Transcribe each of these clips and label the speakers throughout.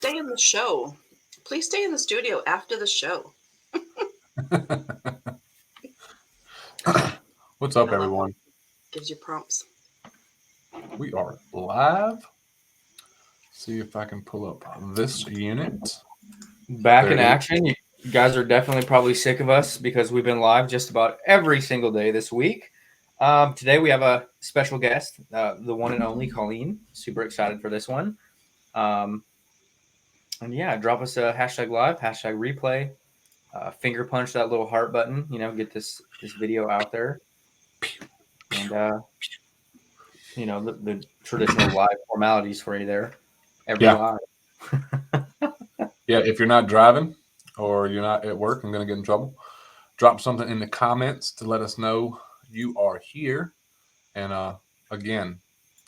Speaker 1: stay in the show. Please stay in the studio after the show.
Speaker 2: What's up,
Speaker 1: I love
Speaker 2: everyone?
Speaker 1: gives you prompts.
Speaker 2: We are live. See if I can pull up this unit.
Speaker 3: Back
Speaker 2: There
Speaker 3: in
Speaker 2: it is.
Speaker 3: action. You guys are definitely probably sick of us because we've been live just about every single day this week. Today we have a special guest, the one and only Colleen. Super excited for this one. And yeah, drop us a hashtag live, hashtag replay, finger punch that little heart button. Get this video out there, and the traditional live formalities for you there. Every
Speaker 2: Yeah.
Speaker 3: live.
Speaker 2: Yeah, if you're not driving or you're not at work, I'm going to get in trouble. Drop something in the comments to let us know you are here. And again,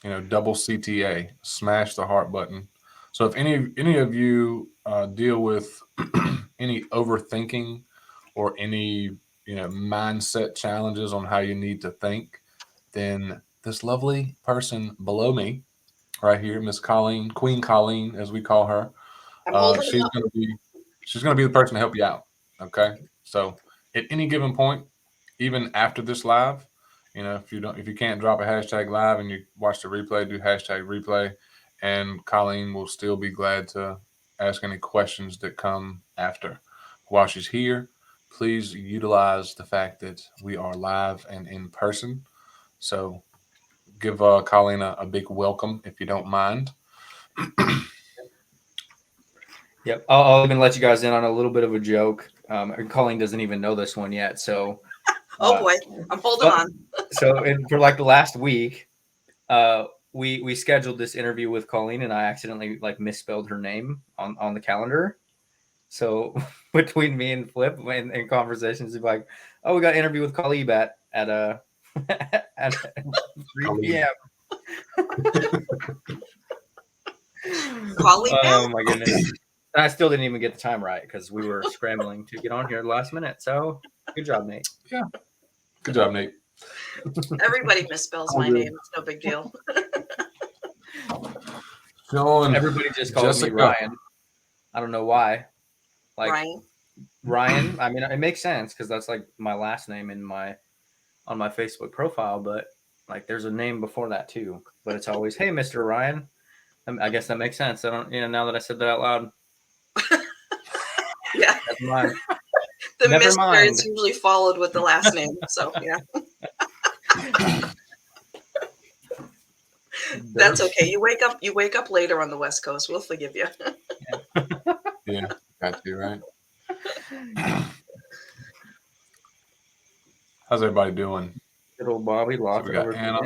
Speaker 2: double CTA, smash the heart button. So if any of you deal with any overthinking or any mindset challenges on how you need to think, then this lovely person below me, right here, Miss Colleen, Queen Colleen, as we call her,
Speaker 1: I'm holding it
Speaker 2: she's
Speaker 1: up.
Speaker 2: gonna be the person to help you out. Okay, so at any given point, even after this live, if you can't drop a hashtag live and you watch the replay, do hashtag replay, and Colleen will still be glad to ask any questions that come after. While she's here, please utilize the fact that we are live and in person. So give Colleen a big welcome if you don't mind.
Speaker 3: Yep. I'll even let you guys in on a little bit of a joke. Colleen doesn't even know this one yet. So,
Speaker 1: Oh boy, I'm holding on.
Speaker 3: for like the last week, we scheduled this interview with Colleen, and I accidentally misspelled her name on the calendar. So between me and Flip in conversations, he's like, "Oh, we got an interview with Colleen at at 3 p.m."
Speaker 1: Colleen.
Speaker 3: Oh my goodness. And I still didn't even get the time right because we were scrambling to get on here last minute. So good job, Nate.
Speaker 2: Yeah. Good job, Nate.
Speaker 1: Everybody misspells my name. It's no big deal.
Speaker 3: Everybody just calls me Ryan. I don't know why. Ryan. I mean, it makes sense because that's like my last name on my Facebook profile. But there's a name before that too. But it's always, "Hey, Mr. Ryan." I guess that makes sense. I don't. Now that I said that out loud.
Speaker 1: Yeah.
Speaker 3: Never mind.
Speaker 1: The Mr. is usually followed with the last name. So yeah. That's okay. You wake up later on the West Coast. We'll forgive you.
Speaker 2: Yeah, got you, right? How's everybody doing?
Speaker 3: Good old Bobby, lots of
Speaker 2: Anna.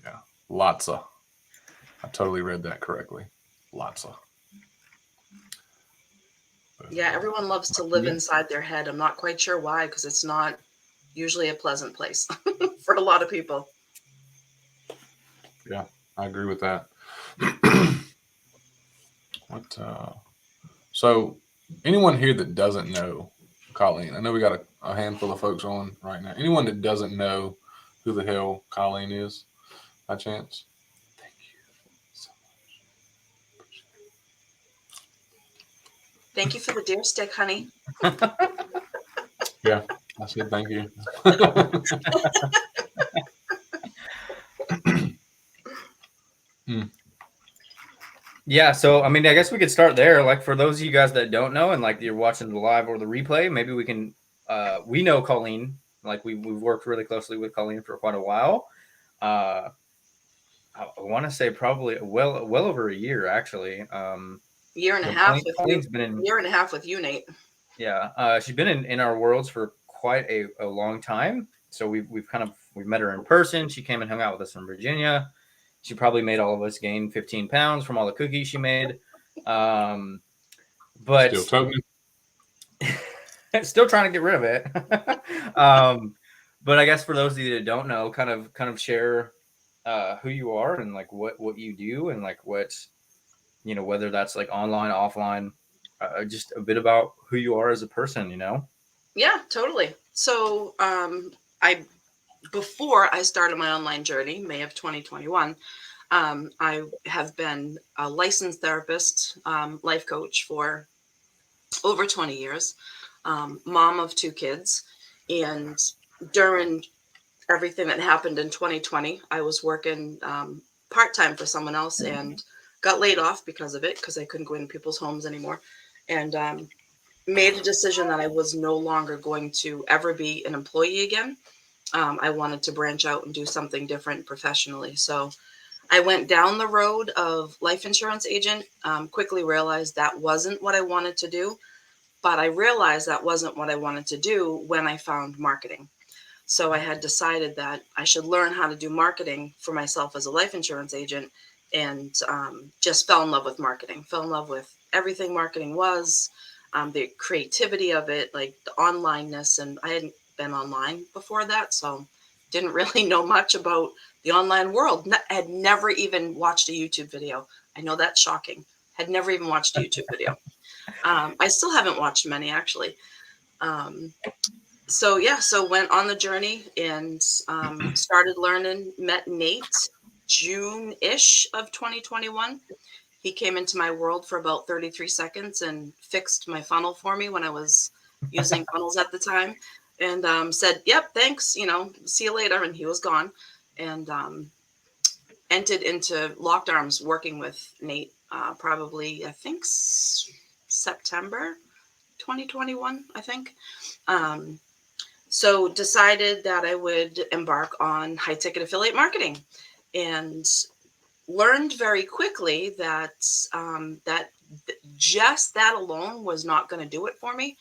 Speaker 2: Yeah, lots of. I totally read that correctly. Lots of.
Speaker 1: Yeah, everyone loves to live inside their head. I'm not quite sure why, because it's not usually a pleasant place for a lot of people.
Speaker 2: Yeah, I agree with that. So anyone here that doesn't know Colleen, I know we got a handful of folks on right now. Anyone that doesn't know who the hell Colleen is, by chance? Thank you so much.
Speaker 1: Thank you for the deer stick, honey.
Speaker 2: Yeah, I said thank you.
Speaker 3: Yeah, so I mean, I guess we could start there. Like for those of you guys that don't know, and you're watching the live or the replay, maybe we can. We know Colleen. We've worked really closely with Colleen for quite a while. I want to say probably well over a year actually.
Speaker 1: Year and a half with you. Year and a half with you, Nate.
Speaker 3: Yeah, she's been in our worlds for quite a long time. So we've met her in person. She came and hung out with us in Virginia. She probably made all of us gain 15 pounds from all the cookies she made. But still trying to get rid of it. But I guess for those of you that don't know, kind of share who you are and what you do and what whether that's online, offline, just a bit about who you are as a person.
Speaker 1: Yeah, totally. So before I started my online journey, May of 2021, I have been a licensed therapist, life coach for over 20 years, mom of 2 kids. And during everything that happened in 2020, I was working part-time for someone else and got laid off because of it, because I couldn't go into people's homes anymore. And made a decision that I was no longer going to ever be an employee again. I wanted to branch out and do something different professionally. So I went down the road of life insurance agent, quickly realized that wasn't what I wanted to do. But I realized that wasn't what I wanted to do when I found marketing. So I had decided that I should learn how to do marketing for myself as a life insurance agent, and just fell in love with marketing, fell in love with everything marketing was, the creativity of it, like the onlineness. And I hadn't been online before that, so didn't really know much about the online world. Had never even watched a YouTube video. I know that's shocking. Had never even watched a YouTube video. I still haven't watched many, actually. So yeah, so went on the journey and started learning, met Nate June-ish of 2021. He came into my world for about 33 seconds and fixed my funnel for me when I was using funnels at the time, and said, yep, thanks, see you later. And he was gone, and entered into locked arms working with Nate, probably, I think, September 2021, I think. So decided that I would embark on high ticket affiliate marketing, and learned very quickly that just that alone was not going to do it for me.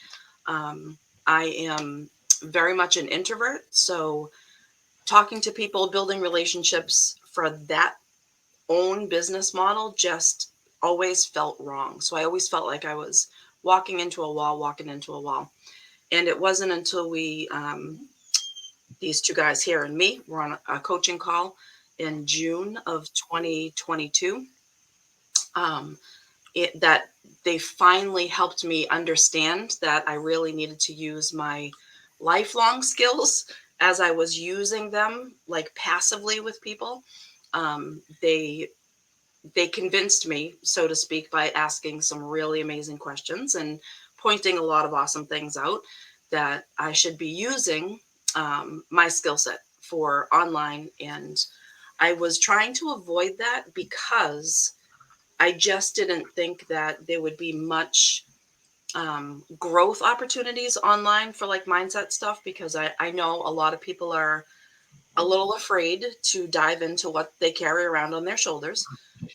Speaker 1: I am very much an introvert, so talking to people, building relationships for that own business model just always felt wrong. So I always felt like I was walking into a wall. And it wasn't until these two guys here and me were on a coaching call in June of 2022, that they finally helped me understand that I really needed to use my lifelong skills as I was using them like passively with people. They convinced me, so to speak, by asking some really amazing questions and pointing a lot of awesome things out, that I should be using my skill set for online. And I was trying to avoid that because I just didn't think that there would be much growth opportunities online for like mindset stuff, because I know a lot of people are a little afraid to dive into what they carry around on their shoulders.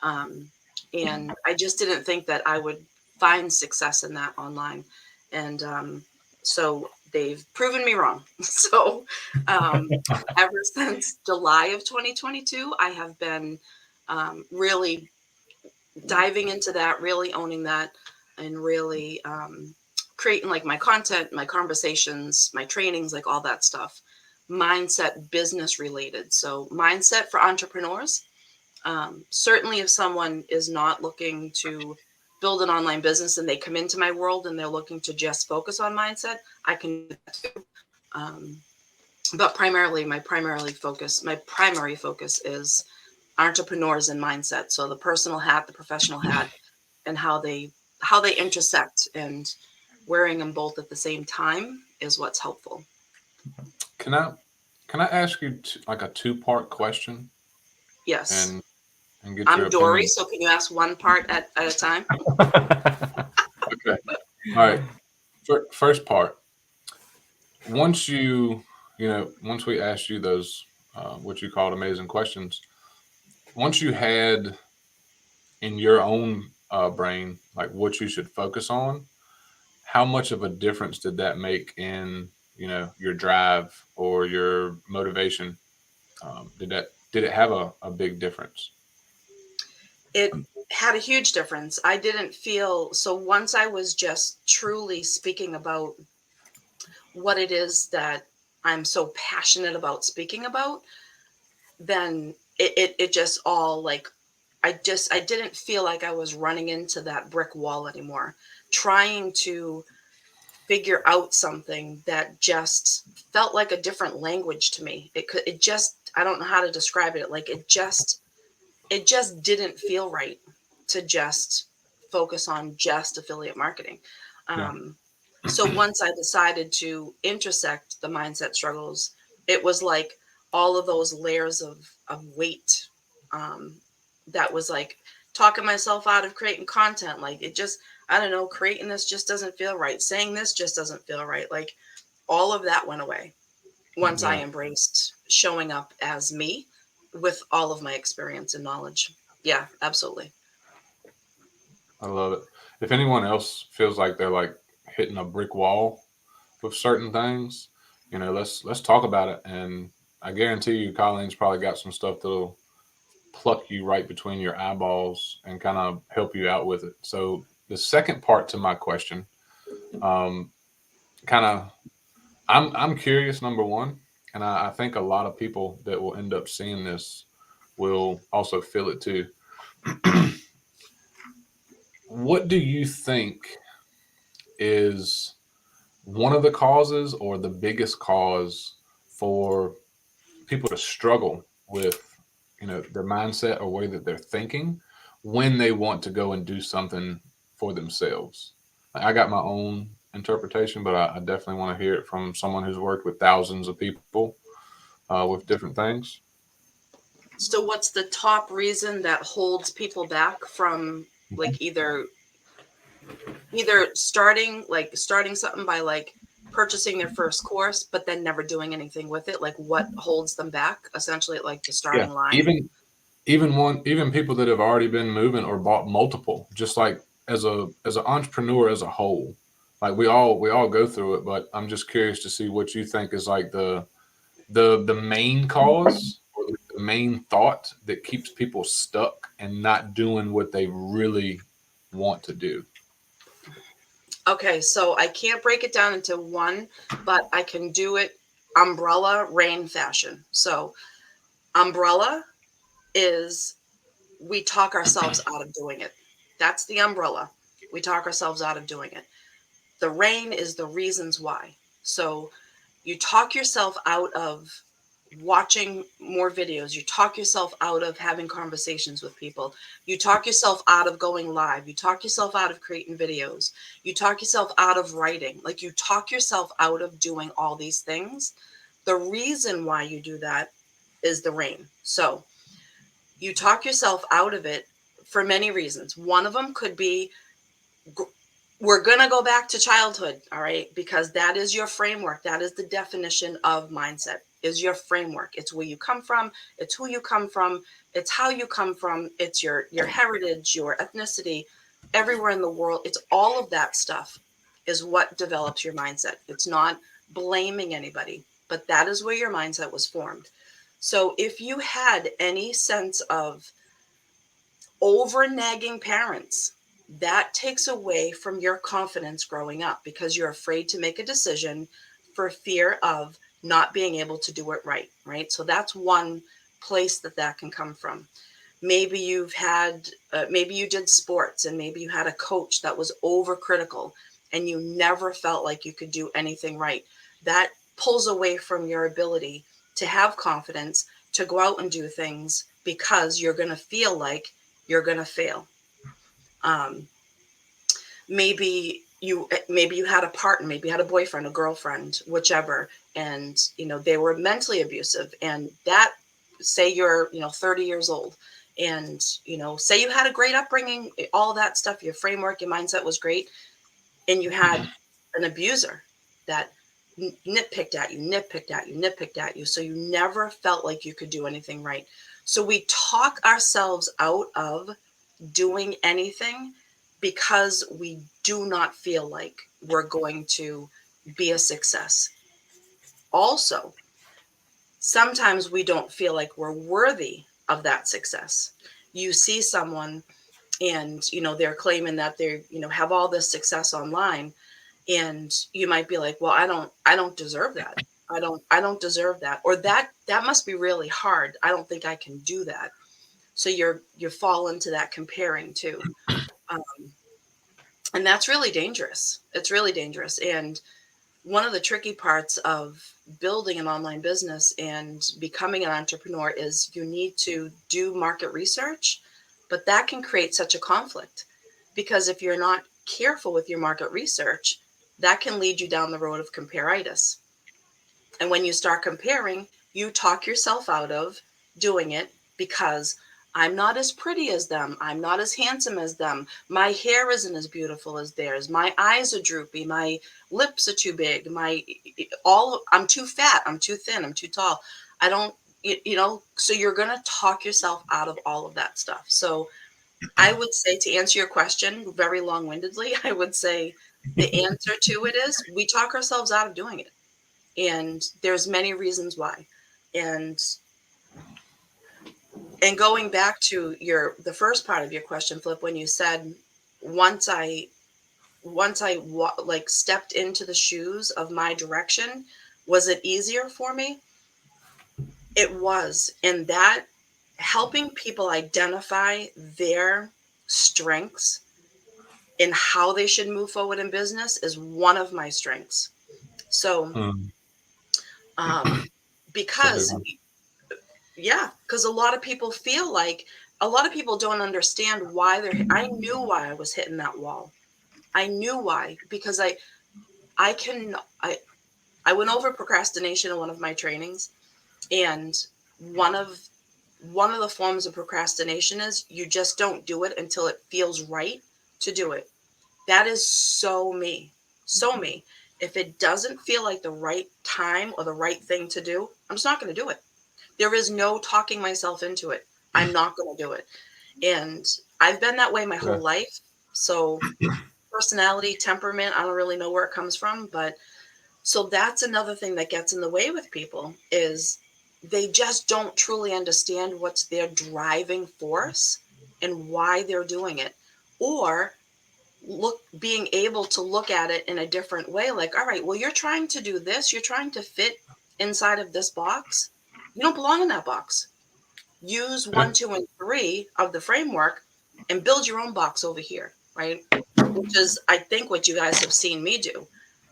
Speaker 1: And I just didn't think that I would find success in that online. And so they've proven me wrong. So ever since July of 2022, I have been really diving into that, really owning that, and really creating like my content, my conversations, my trainings, like all that stuff, mindset, business related. So mindset for entrepreneurs. Certainly if someone is not looking to build an online business and they come into my world and they're looking to just focus on mindset, I can do that too. But primarily my primary focus is entrepreneurs and mindset. So the personal hat, the professional hat, and how they intersect, and wearing them both at the same time is what's helpful.
Speaker 2: Can I ask you like a two-part question
Speaker 1: Yes.
Speaker 2: and get your
Speaker 1: I'm Dory,
Speaker 2: opinion?
Speaker 1: so can you ask one part at a time?
Speaker 2: Okay. All right. First part. Once once we asked you those what you called amazing questions, once you had in your own brain like what you should focus on, how much of a difference did that make in your drive or your motivation? Did it have a big difference?
Speaker 1: It had a huge difference. I didn't feel so once I was just truly speaking about what it is that I'm so passionate about speaking about, then it just all like I didn't feel like I was running into that brick wall anymore, trying to figure out something that just felt like a different language to me. It just, I don't know how to describe it. Like it just it just didn't feel right to just focus on just affiliate marketing.
Speaker 2: Yeah.
Speaker 1: So once I decided to intersect the mindset struggles, it was like all of those layers of weight, um, that was like talking myself out of creating content. Like it just, I don't know, creating this just doesn't feel right. Saying this just doesn't feel right. Like all of that went away once I
Speaker 2: Yeah.
Speaker 1: embraced showing up as me with all of my experience and knowledge. Yeah, absolutely.
Speaker 2: I love it. If anyone else feels like they're like hitting a brick wall with certain things, let's talk about it. And I guarantee you, Colleen's probably got some stuff that'll pluck you right between your eyeballs and kind of help you out with it. So the second part to my question, um, kind of, I'm curious. Number one, and I think a lot of people that will end up seeing this will also feel it too. What do you think is one of the causes or the biggest cause for people to struggle with their mindset or way that they're thinking when they want to go and do something for themselves? I got my own interpretation, but I definitely want to hear it from someone who's worked with thousands of people with different things.
Speaker 1: So what's the top reason that holds people back from like either starting something by like purchasing their first course but then never doing anything with it? Like what holds them back essentially at like the
Speaker 2: Yeah,
Speaker 1: starting line?
Speaker 2: even people that have already been moving or bought multiple, just like as an entrepreneur as a whole, like we all go through it. But I'm just curious to see what you think is like the main cause or the main thought that keeps people stuck and not doing what they really want to do.
Speaker 1: Okay, so I can't break it down into one, but I can do it umbrella rain fashion. So umbrella is we talk ourselves out of doing it. That's the umbrella. We talk ourselves out of doing it. The rain is the reasons why. So you talk yourself out of watching more videos. You talk yourself out of having conversations with people. You talk yourself out of going live. You talk yourself out of creating videos. You talk yourself out of writing. Like you talk yourself out of doing all these things. The reason why you do that is the rain. So you talk yourself out of it for many reasons. One of them could be we're going to go back to childhood, all right? Because that is your framework. That is the definition of mindset, is your framework. It's where you come from, it's who you come from, it's how you come from, it's your heritage, your ethnicity, everywhere in the world. It's all of that stuff is what develops your mindset. It's not blaming anybody, but that is where your mindset was formed. So if you had any sense of over nagging parents, that takes away from your confidence growing up because you're afraid to make a decision for fear of not being able to do it right, right? So that's one place that can come from. Maybe maybe you did sports and maybe you had a coach that was overcritical and you never felt like you could do anything right. That pulls away from your ability to have confidence to go out and do things because you're going to feel like you're going to fail. Um, maybe you had a partner, maybe you had a boyfriend, a girlfriend, whichever, and they were mentally abusive, and that, say you're 30 years old, and say you had a great upbringing, all that stuff, your framework, your mindset was great, and you had an abuser that nitpicked at you, so you never felt like you could do anything right. So we talk ourselves out of doing anything because we do not feel like we're going to be a success. Also, sometimes we don't feel like we're worthy of that success. You see someone and they're claiming that they have all this success online, and you might be like, well, I don't deserve that. I don't deserve that, or that must be really hard. I don't think I can do that. So you fall into that comparing too. Um, and that's really dangerous. It's really dangerous. And one of the tricky parts of building an online business and becoming an entrepreneur is you need to do market research, but that can create such a conflict because if you're not careful with your market research, that can lead you down the road of comparitis. And when you start comparing, you talk yourself out of doing it because I'm not as pretty as them. I'm not as handsome as them. My hair isn't as beautiful as theirs. My eyes are droopy. My lips are too big. I'm too fat. I'm too thin. I'm too tall. I don't, so you're going to talk yourself out of all of that stuff. So I would say, to answer your question very long windedly, I would say the answer to it is we talk ourselves out of doing it, and there's many reasons why. And and going back to the first part of your question, Flip, when you said once i like stepped into the shoes of my direction, was it easier for me? It was. And that, helping people identify their strengths and how they should move forward in business, is one of my strengths. So um
Speaker 2: It's a big
Speaker 1: because
Speaker 2: one.
Speaker 1: Yeah, because a lot of people don't understand why I knew why I was hitting that wall. I knew why, because I can I went over procrastination in one of my trainings, and one of one of the forms of procrastination is you just don't do it until it feels right to do it. That is so me. So me. If it doesn't feel like the right time or the right thing to do, I'm just not going to do it. There is no talking myself into it. I'm not going to do it. And I've been that way my
Speaker 2: Yeah.
Speaker 1: whole life. So personality, temperament, I don't really know where it comes from, but so that's another thing that gets in the way with people is they just don't truly understand what's their driving force and why they're doing it. Or being able to look at it in a different way, like, all right, well, you're trying to do this, you're trying to fit inside of this box. You don't belong in that box. Use
Speaker 2: Yeah.
Speaker 1: 1, 2, and 3 of the framework and build your own box over here, right? Which is, I think, what you guys have seen me do.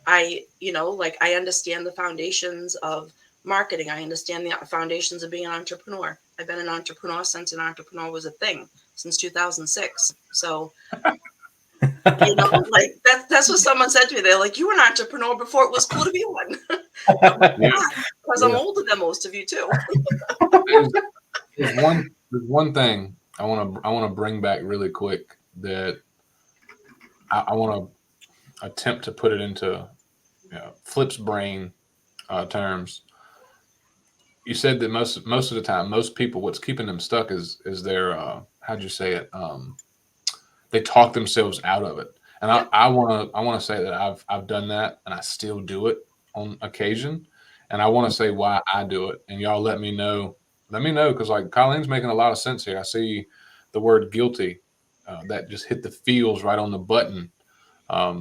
Speaker 1: Like, I understand the foundations of marketing. I understand the foundations of being an entrepreneur. I've been an entrepreneur since an entrepreneur was a thing, since 2006. So, like that's what someone said to me. They're like, you were an entrepreneur before it was cool to be one. I'm like,
Speaker 2: Yeah.
Speaker 1: yeah, because I'm
Speaker 2: Yeah.
Speaker 1: older than most of you too.
Speaker 2: There's, there's one thing I want to bring back really quick that I want to attempt to put it into Flip's brain terms. You said that most of the time, most people, what's keeping them stuck is their how'd you say it? They talk themselves out of it. And I,
Speaker 1: Yep.
Speaker 2: I want to I want to say that I've done that and I still do it on occasion. And I want to say why I do it. And y'all let me know. Let me know because like Colleen's making a lot of sense here. I see the word guilty that just hit the feels right on the button.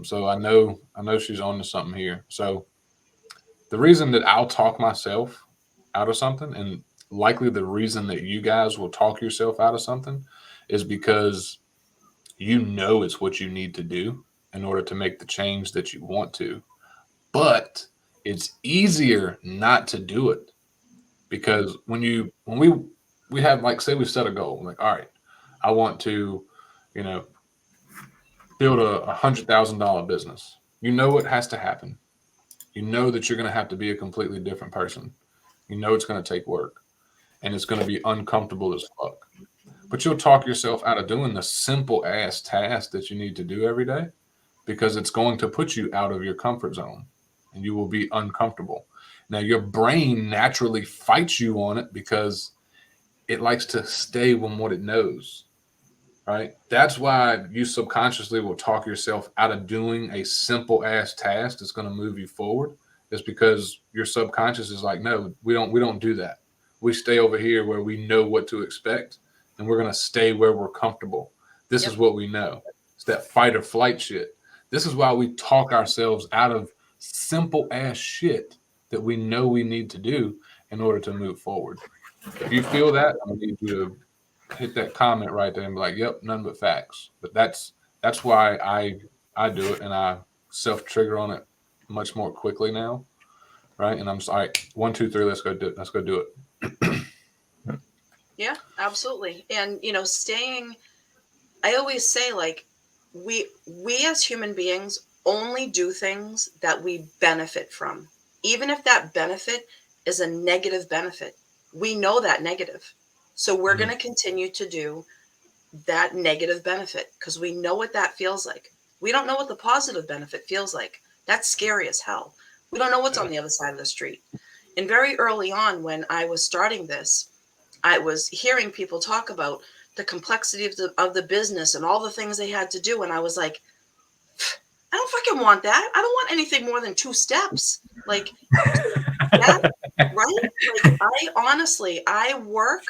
Speaker 2: So I know she's on to something here. So the reason that I'll talk myself out of something, and likely the reason that you guys will talk yourself out of something, is because you know it's what you need to do in order to make the change that you want to. But it's easier not to do it because when we have like say we set a goal, like all right, I want to, you know, build a $100,000 business. You know what has to happen. You know that you're going to have to be a completely different person. You know it's going to take work and it's going to be uncomfortable as fuck. But you'll talk yourself out of doing the simple ass task that you need to do every day because it's going to put you out of your comfort zone and you will be uncomfortable. Now, your brain naturally fights you on it because it likes to stay on what it knows, right? That's why you subconsciously will talk yourself out of doing a simple ass task that's going to move you forward. Is because your subconscious is like, no, we don't do that. We stay over here where we know what to expect, and we're going to stay where we're comfortable. This is
Speaker 1: Yep.
Speaker 2: what we know. It's that fight or flight shit. This is why we talk ourselves out of simple ass shit that we know we need to do in order to move forward. If you feel that, I need you to hit that comment right there and be like, "Yep, none but facts." But that's why I do it and I self trigger on it much more quickly now, right? And I'm just all right. 1, 2, 3. Let's go do it. Let's go do it.
Speaker 1: Yeah, absolutely. And I always say, like, we as human beings only do things that we benefit from. Even if that benefit is a negative benefit, we know that negative. So we're going to continue to do that negative benefit because we know what that feels like. We don't know what the positive benefit feels like. That's scary as hell. We don't know what's on the other side of the street. And very early on, when I was starting this, I was hearing people talk about the complexity of the business and all the things they had to do. And I was like, I don't fucking want that. I don't want anything more than 2 steps. Like, that, right? Like, I work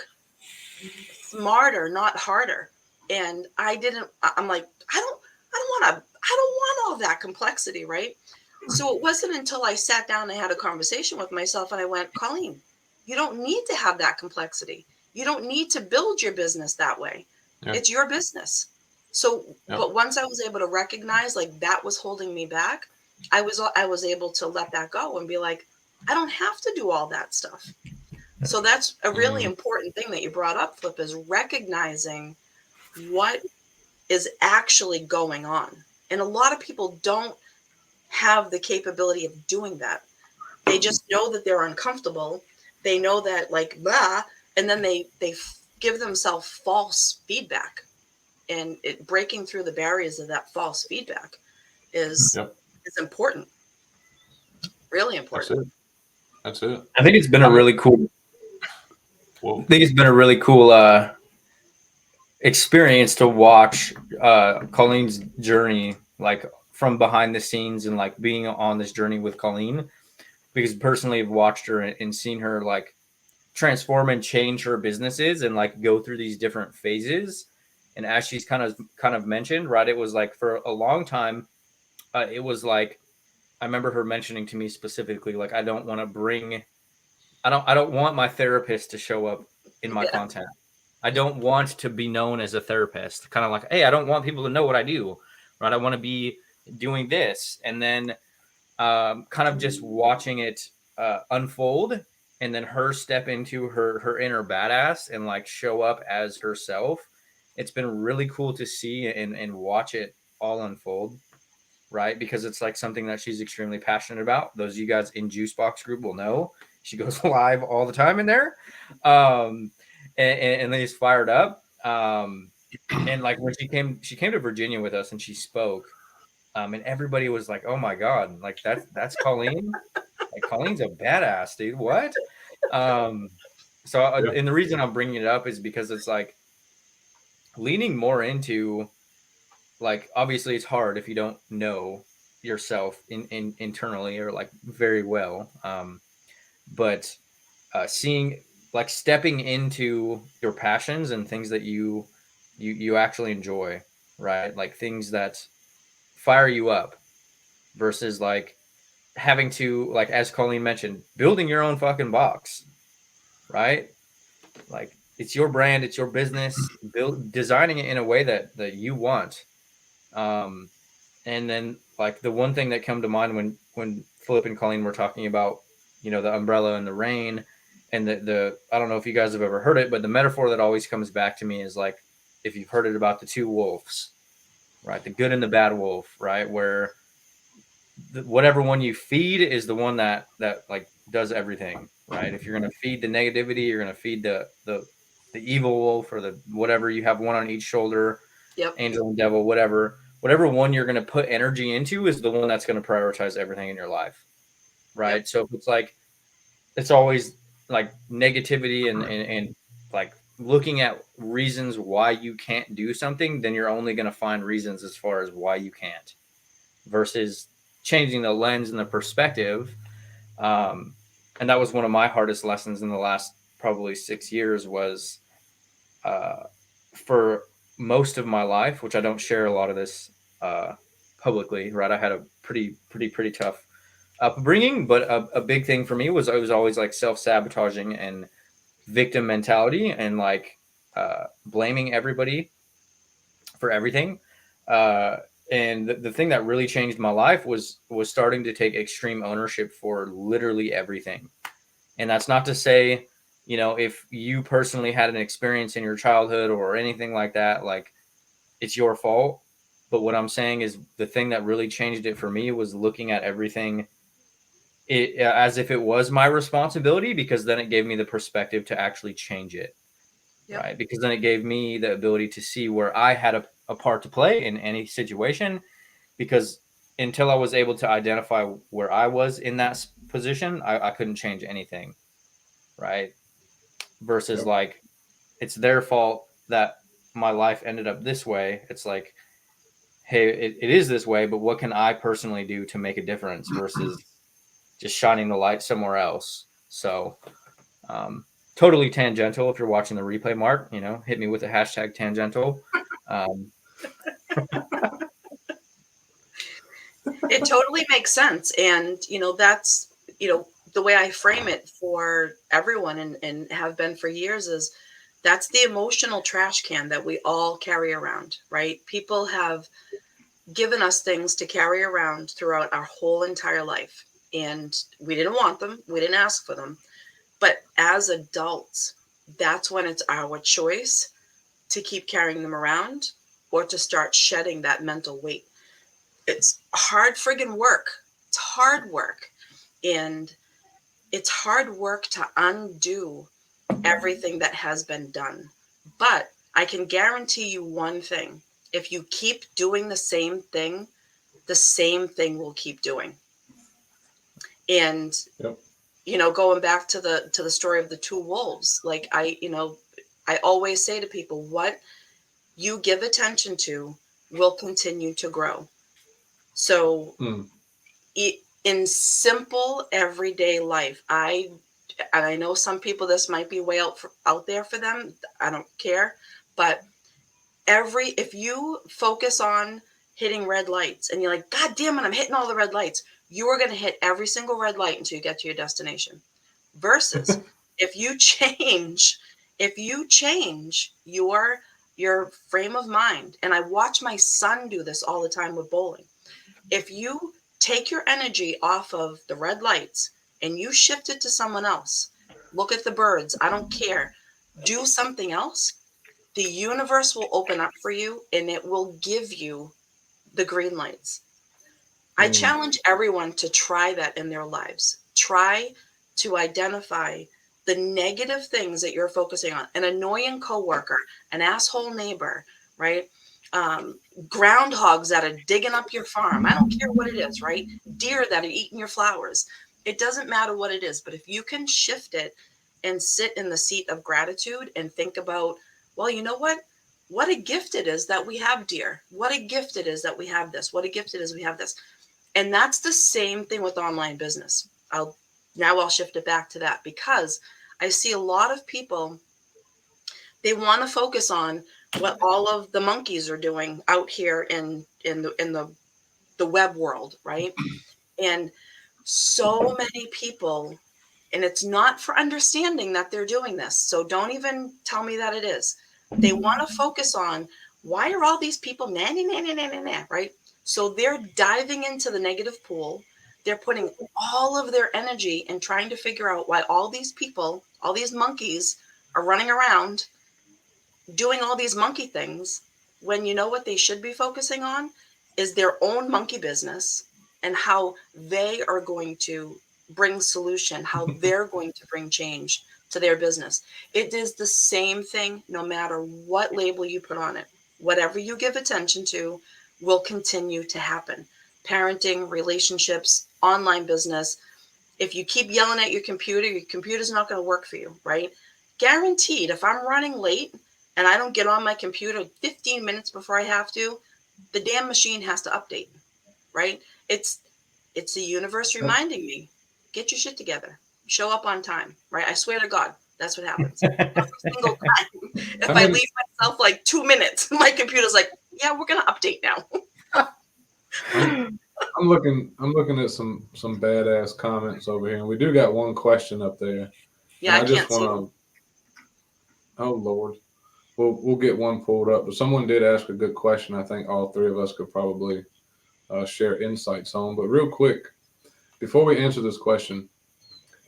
Speaker 1: smarter, not harder. And I'm like, I don't want all that complexity, right? So it wasn't until I sat down and had a conversation with myself and I went, Colleen, you don't need to have that complexity. You don't need to build your business that way.
Speaker 2: Yeah.
Speaker 1: It's your business. So,
Speaker 2: Yep.
Speaker 1: but once I was able to recognize like that was holding me back, I was able to let that go and be like, I don't have to do all that stuff. So that's a really important thing that you brought up, Flip, is recognizing what is actually going on. And a lot of people don't have the capability of doing that. They just know that they're uncomfortable. They know that like blah, and then they give themselves false feedback. And breaking through the barriers of that false feedback is important. Really important.
Speaker 2: That's it.
Speaker 3: I think it's been a really cool.
Speaker 2: Whoa.
Speaker 3: I think it's been a really cool experience to watch Colleen's journey, like from behind the scenes, and like being on this journey with Colleen, because personally I've watched her and seen her like transform and change her businesses and like go through these different phases. And as she's kind of mentioned, right, it was like for a long time, it was like I remember her mentioning to me specifically, like I don't want my therapist to show up in my content. I don't want to be known as a therapist. Kind of like, hey, I don't want people to know what I do, right? I want to be doing this, and then kind of just watching it unfold, and then her step into her inner badass and like show up as herself. It's been really cool to see and watch it all unfold, right? Because it's like something that she's extremely passionate about. Those of you guys in Juicebox group will know she goes live all the time in there, and then he's fired up. And like when she came to Virginia with us and she spoke, and everybody was like, "Oh my god, like that's Colleen! Like Colleen's a badass, dude. What?" And the reason I'm bringing it up is because it's like leaning more into, like, obviously it's hard if you don't know yourself internally or like very well, but seeing, like, stepping into your passions and things that you actually enjoy, right? Like things that fire you up versus like having to, like, as Colleen mentioned, building your own fucking box, right? Like it's your brand, it's your business, designing it in a way that you want. And then like the one thing that come to mind when Philip and Colleen were talking about, the umbrella and the rain, and the I don't know if you guys have ever heard it, but the metaphor that always comes back to me is like, if you've heard it, about the two wolves, right? The good and the bad wolf, right? Where whatever one you feed is the one that like does everything, right? If you're going to feed the negativity, you're going to feed the evil wolf, or the whatever, you have one on each shoulder.
Speaker 1: Yep.
Speaker 3: Angel and devil, whatever one you're going to put energy into is the one that's going to prioritize everything in your life, right? Yep. So if it's like, it's always like negativity and like looking at reasons why you can't do something, then you're only going to find reasons as far as why you can't, versus changing the lens and the perspective. And that was one of my hardest lessons in the last probably 6 years, was for most of my life, which I don't share a lot of this publicly, right? I had a pretty tough upbringing, but a big thing for me was I was always like self-sabotaging and victim mentality, and like blaming everybody for everything. And the thing that really changed my life was starting to take extreme ownership for literally everything. And that's not to say, you know, if you personally had an experience in your childhood or anything like that, like it's your fault. But what I'm saying is the thing that really changed it for me was looking at everything as if it was my responsibility, because then it gave me the perspective to actually change it.
Speaker 1: Yep.
Speaker 3: Right. Because then it gave me the ability to see where I had a part to play in any situation. Because until I was able to identify where I was in that position, I couldn't change anything. Right. Versus
Speaker 2: Yep.
Speaker 3: like, it's their fault that my life ended up this way. It's like, hey, it is this way, but what can I personally do to make a difference versus just shining the light somewhere else? So, totally tangential. If you're watching the replay, Mark, you know, hit me with a hashtag tangential.
Speaker 1: It totally makes sense. And, you know, that's, you know, the way I frame it for everyone and have been for years is that's the emotional trash can that we all carry around, right? People have given us things to carry around throughout our whole entire life. And we didn't want them, we didn't ask for them. But as adults, that's when it's our choice to keep carrying them around or to start shedding that mental weight. It's hard friggin' work. It's hard work. And it's hard work to undo everything that has been done. But I can guarantee you one thing. If you keep doing the same thing will keep doing. And
Speaker 2: Yep.
Speaker 1: you know, going back to the story of the two wolves, like I always say to people, what you give attention to will continue to grow. So in simple everyday life, I know some people this might be way out there for them. I don't care, but if you focus on hitting red lights and you're like, God damn it, I'm hitting all the red lights, you are going to hit every single red light until you get to your destination. Versus if you change your frame of mind, and I watch my son do this all the time with bowling. If you take your energy off of the red lights and you shift it to someone else, look at the birds, I don't care, do something else, the universe will open up for you and it will give you the green lights. I challenge everyone to try that in their lives. Try to identify the negative things that you're focusing on. An annoying coworker, an asshole neighbor, right? Groundhogs that are digging up your farm. I don't care what it is, right? Deer that are eating your flowers. It doesn't matter what it is, but if you can shift it and sit in the seat of gratitude and think about, well, you know what? What a gift it is that we have deer. What a gift it is that we have this. What a gift it is we have this. And that's the same thing with online business. I'll shift it back to that because I see a lot of people, they want to focus on what all of the monkeys are doing out here in the web world, right? And so many people, and it's not for understanding that they're doing this. So don't even tell me that it is. They want to focus on why are all these people right? So they're diving into the negative pool. They're putting all of their energy in trying to figure out why all these people, all these monkeys are running around doing all these monkey things when you know what they should be focusing on is their own monkey business and how they are going to bring solution, how they're going to bring change to their business. It is the same thing no matter what label you put on it. Whatever you give attention to will continue to happen. Parenting, relationships, online business. If you keep yelling at your computer's not going to work for you, right? Guaranteed, if I'm running late and I don't get on my computer 15 minutes before I have to, the damn machine has to update, right? It's the universe reminding me, get your shit together. Show up on time, right? I swear to God, that's what happens. Every single time. If I leave myself like 2 minutes, my computer's like, yeah, we're going to update now.
Speaker 2: I'm looking at some badass comments over here, and we do got one question up there.
Speaker 1: Yeah,
Speaker 2: And
Speaker 1: I can't see them.
Speaker 2: Oh Lord. we'll get one pulled up. But someone did ask a good question. I think all three of us could probably share insights on. But real quick, before we answer this question,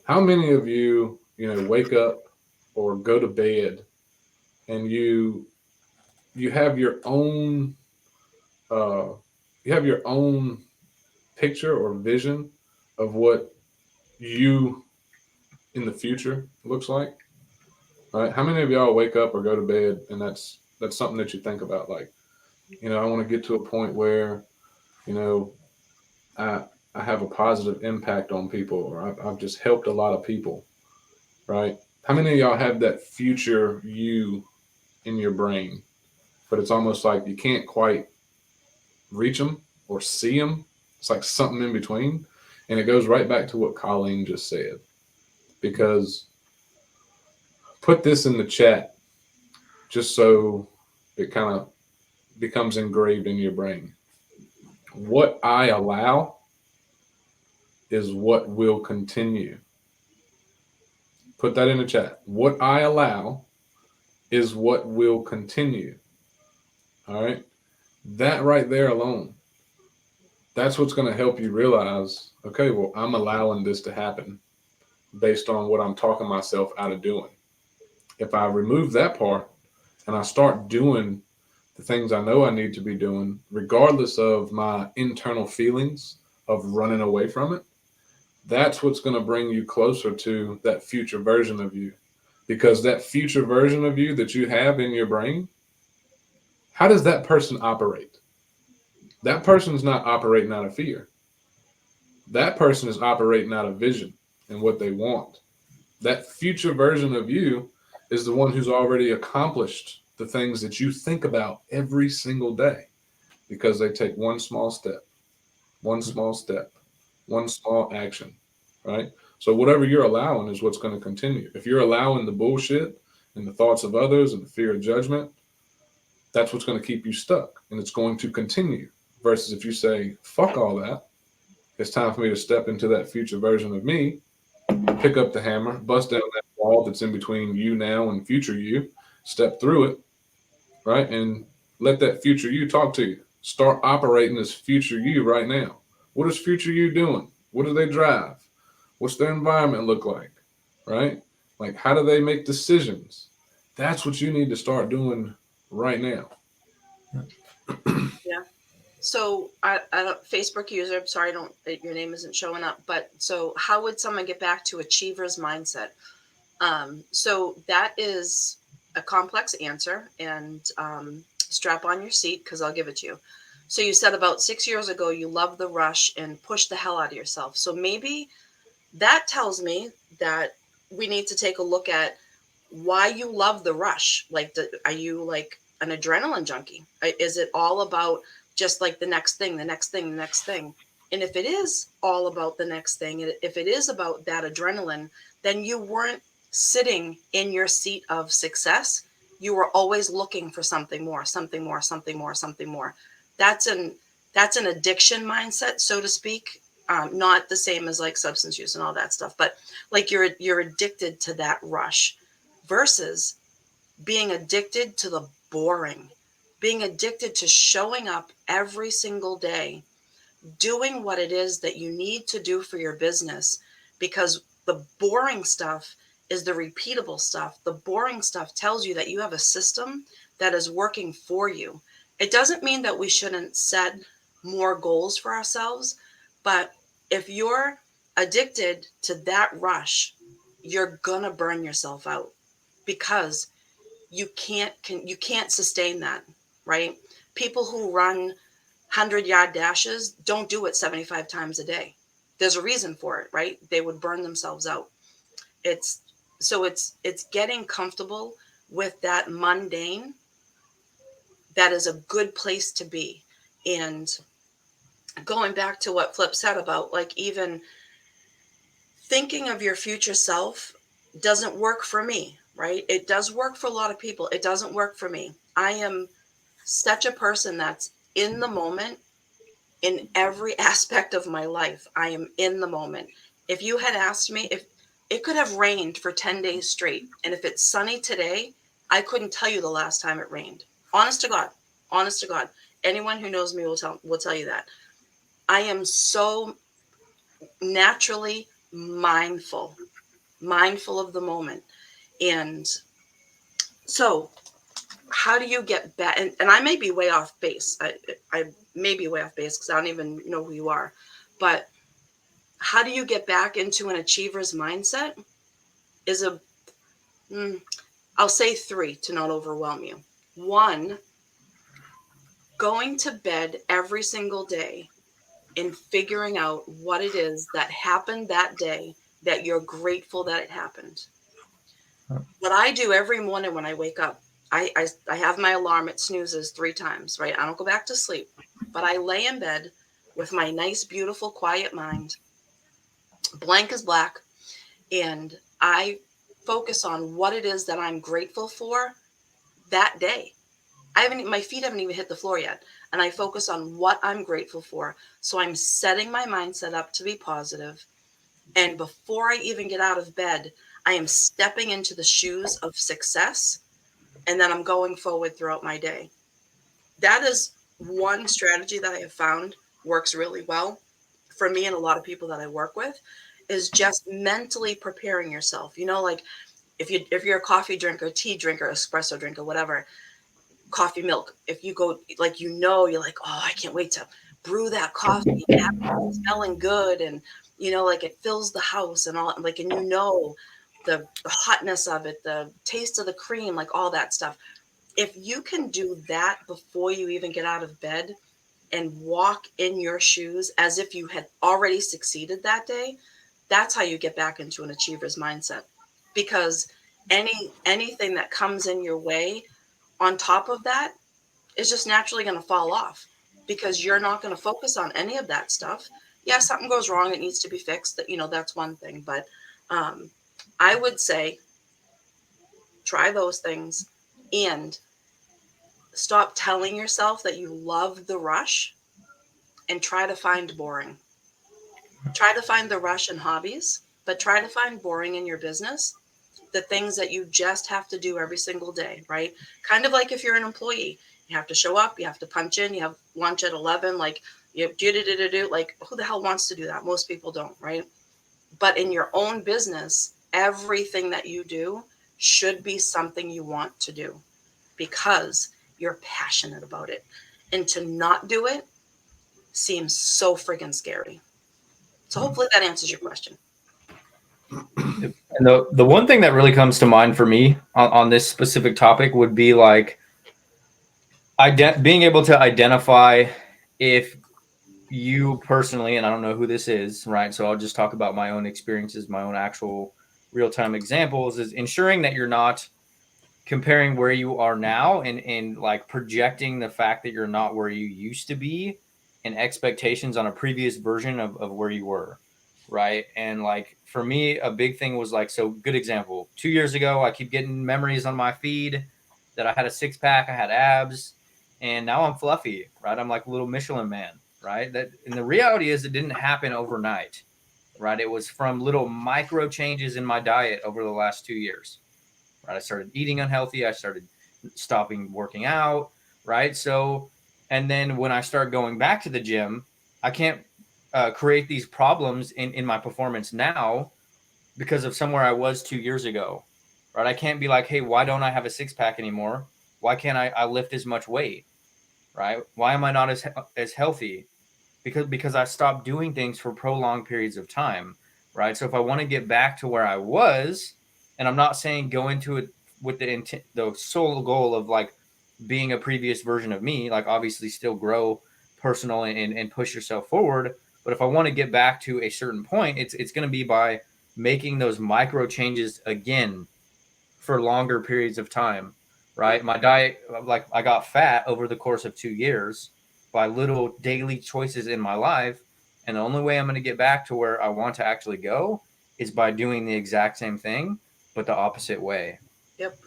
Speaker 2: how many of you, wake up or go to bed and you have your own uh, you have your own picture or vision of what you in the future looks like? All right. How many of y'all wake up or go to bed and that's something that you think about? Like, I want to get to a point where, you know, I I have a positive impact on people, or I've just helped a lot of people, right? How many of y'all have that future you in your brain, but it's almost like you can't quite reach them or see them? It's like something in between, and it goes right back to what Colleen just said. Because put this in the chat just so it kind of becomes engraved in your brain. What I allow is what will continue. Put that in the chat. What I allow is what will continue. All right. That right there alone, that's what's going to help you realize, okay, well, I'm allowing this to happen based on what I'm talking myself out of doing. If I remove that part and I start doing the things I know I need to be doing, regardless of my internal feelings of running away from it, that's what's going to bring you closer to that future version of you. Because that future version of you that you have in your brain, how does that person operate? That person's not operating out of fear. That person is operating out of vision and what they want. That future version of you is the one who's already accomplished the things that you think about every single day because they take one small step, one small step, one small action, right? So whatever you're allowing is what's going to continue. If you're allowing the bullshit and the thoughts of others and the fear of judgment, that's what's going to keep you stuck and it's going to continue. Versus if you say, fuck all that, it's time for me to step into that future version of me, pick up the hammer, bust down that wall that's in between you now and future you, step through it, right? And let that future you talk to you. Start operating as future you right now. What is future you doing? What do they drive? What's their environment look like? Right? Like, how do they make decisions? That's what you need to start doing right now.
Speaker 1: Yeah. So I don't Facebook user. I'm sorry, I don't. Your name isn't showing up. But so, how would someone get back to achiever's mindset? So that is a complex answer, and strap on your seat because I'll give it to you. So you said about 6 years ago you loved the rush and pushed the hell out of yourself. So maybe that tells me that we need to take a look at why you love the rush. Like, are you like an adrenaline junkie? Is it all about just like the next thing, the next thing, the next thing? And if it is all about the next thing, and if it is about that adrenaline, then you weren't sitting in your seat of success. You were always looking for something more, something more, something more, something more. That's an that's an addiction mindset, so to speak. Not the same as like substance use and all that stuff, but like you're addicted to that rush versus being addicted to the boring, being addicted to showing up every single day, doing what it is that you need to do for your business, because the boring stuff is the repeatable stuff. The boring stuff tells you that you have a system that is working for you. It doesn't mean that we shouldn't set more goals for ourselves, but if you're addicted to that rush, you're gonna burn yourself out because you can't sustain that, right? People who run 100-yard dashes don't do it 75 times a day. There's a reason for it, right? They would burn themselves out. It's it's getting comfortable with that mundane. That is a good place to be. And going back to what Flip said about like even thinking of your future self doesn't work for me, right? It does work for a lot of people. It doesn't work for me. I am such a person that's in the moment in every aspect of my life. I am in the moment. If you had asked me if it could have rained for 10 days straight, and if it's sunny today, I couldn't tell you the last time it rained. Honest to God. Honest to God. Anyone who knows me will tell you that. I am so naturally mindful of the moment. And so how do you get back? And I may be way off base. I may be way off base because I don't even know who you are. But how do you get back into an achiever's mindset? Is I'll say 3 to not overwhelm you. 1, going to bed every single day and figuring out what it is that happened that day that you're grateful that it happened. What I do every morning when I wake up, I have my alarm, it snoozes 3 times, right? I don't go back to sleep, but I lay in bed with my nice, beautiful, quiet mind, blank as black, and I focus on what it is that I'm grateful for that day. My feet haven't even hit the floor yet. And I focus on what I'm grateful for. So I'm setting my mindset up to be positive. And before I even get out of bed, I am stepping into the shoes of success. And then I'm going forward throughout my day. That is one strategy that I have found works really well for me and a lot of people that I work with, is just mentally preparing yourself. Like if you're a coffee drinker, tea drinker, espresso drinker, whatever, coffee milk. If you go, like, you're like, oh, I can't wait to brew that coffee, have it smelling good, and like it fills the house and all, like, and the hotness of it, the taste of the cream, like all that stuff. If you can do that before you even get out of bed and walk in your shoes as if you had already succeeded that day, that's how you get back into an achiever's mindset. Because anything that comes in your way on top of that is just naturally going to fall off, because you're not going to focus on any of that stuff. Yeah, something goes wrong, it needs to be fixed. That's one thing. But I would say try those things and stop telling yourself that you love the rush and try to find boring. Try to find the rush in hobbies, but try to find boring in your business, the things that you just have to do every single day, right? Kind of like if you're an employee, you have to show up, you have to punch in, you have lunch at 11, like you do, like who the hell wants to do that? Most people don't, right? But in your own business, everything that you do should be something you want to do because you're passionate about it. And to not do it seems so friggin' scary. So hopefully that answers your question.
Speaker 3: And the one thing that really comes to mind for me on this specific topic would be like being able to identify if you personally, and I don't know who this is, right? So I'll just talk about my own experiences, my own actual real-time examples, is ensuring that you're not comparing where you are now and like projecting the fact that you're not where you used to be and expectations on a previous version of where you were. Right. And like for me, a big thing was like, so good example, 2 years ago, I keep getting memories on my feed that I had a 6-pack, I had abs, and now I'm fluffy, right? I'm like a little Michelin man, right? And the reality is it didn't happen overnight, right? It was from little micro changes in my diet over the last 2 years, right? I started eating unhealthy. I started stopping working out, right? So, and then when I start going back to the gym, I can't create these problems in my performance now because of somewhere I was 2 years ago, right? I can't be like, hey, why don't I have a 6-pack anymore? Why can't I lift as much weight, right? Why am I not as healthy? Because I stopped doing things for prolonged periods of time, right? So if I want to get back to where I was, and I'm not saying go into it with the sole goal of like being a previous version of me, like obviously still grow personal and push yourself forward. But if I want to get back to a certain point, it's going to be by making those micro changes again for longer periods of time, right? My diet, like I got fat over the course of 2 years by little daily choices in my life. And the only way I'm going to get back to where I want to actually go is by doing the exact same thing, but the opposite way.
Speaker 1: Yep.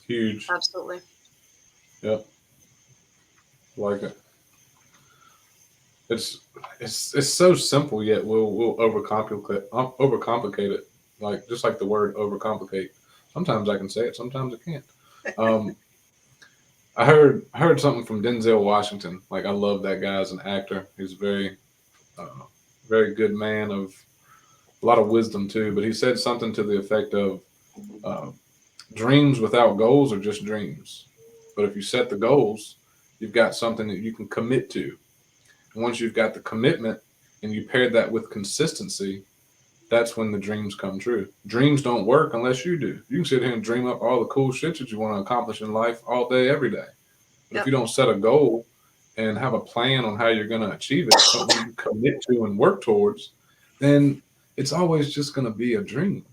Speaker 2: Huge.
Speaker 1: Absolutely.
Speaker 2: Yep. Like it. It's so simple, yet we'll overcomplicate it. Like just like the word overcomplicate. Sometimes I can say it, sometimes I can't. Um, I heard something from Denzel Washington. Like I love that guy as an actor. He's a uh, very good man of a lot of wisdom too. But he said something to the effect of, uh, "Dreams without goals are just dreams. But if you set the goals, you've got something that you can commit to. And once you've got the commitment and you pair that with consistency, that's when the dreams come true. Dreams don't work unless you do. You can sit here and dream up all the cool shit that you want to accomplish in life all day, every day. But if
Speaker 1: Yep.
Speaker 2: you don't set a goal and have a plan on how you're going to achieve it, something you commit to and work towards, then it's always just going to be a dream,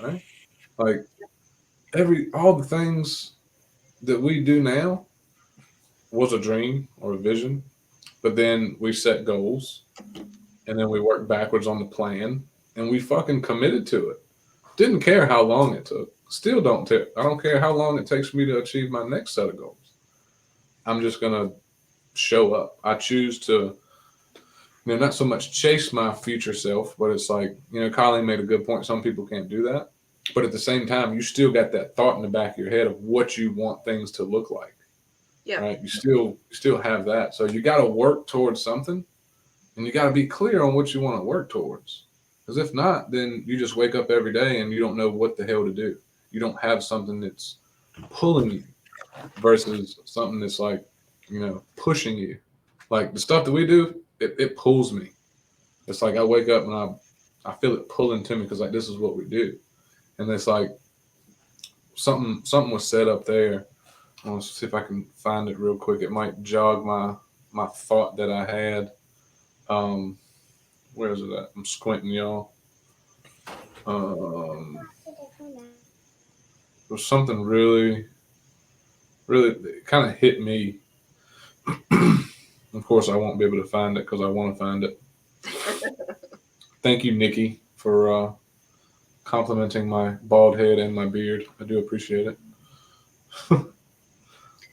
Speaker 2: right? Like all the things that we do now was a dream or a vision, but then we set goals and then we work backwards on the plan and we fucking committed to it. Didn't care how long it took. Still don't care. I don't care how long it takes for me to achieve my next set of goals. I'm just gonna show up. I choose to, not so much chase my future self, but it's like, Colleen made a good point. Some people can't do that. But at the same time, you still got that thought in the back of your head of what you want things to look like.
Speaker 1: Yeah.
Speaker 2: Right? You still have that. So you gotta work towards something and you gotta be clear on what you want to work towards. Because if not, then you just wake up every day and you don't know what the hell to do. You don't have something that's pulling you versus something that's like, pushing you. Like the stuff that we do, it pulls me. It's like I wake up and I feel it pulling to me because like this is what we do. And it's like something was said up there. Let's see if I can find it real quick. It might jog my thought that I had. Um, where is it at? I'm squinting, y'all. Um, it was something really, really kind of hit me. Of course, I won't be able to find it because I want to find it. Thank you, Nikki, for complimenting my bald head and my beard. I do appreciate it.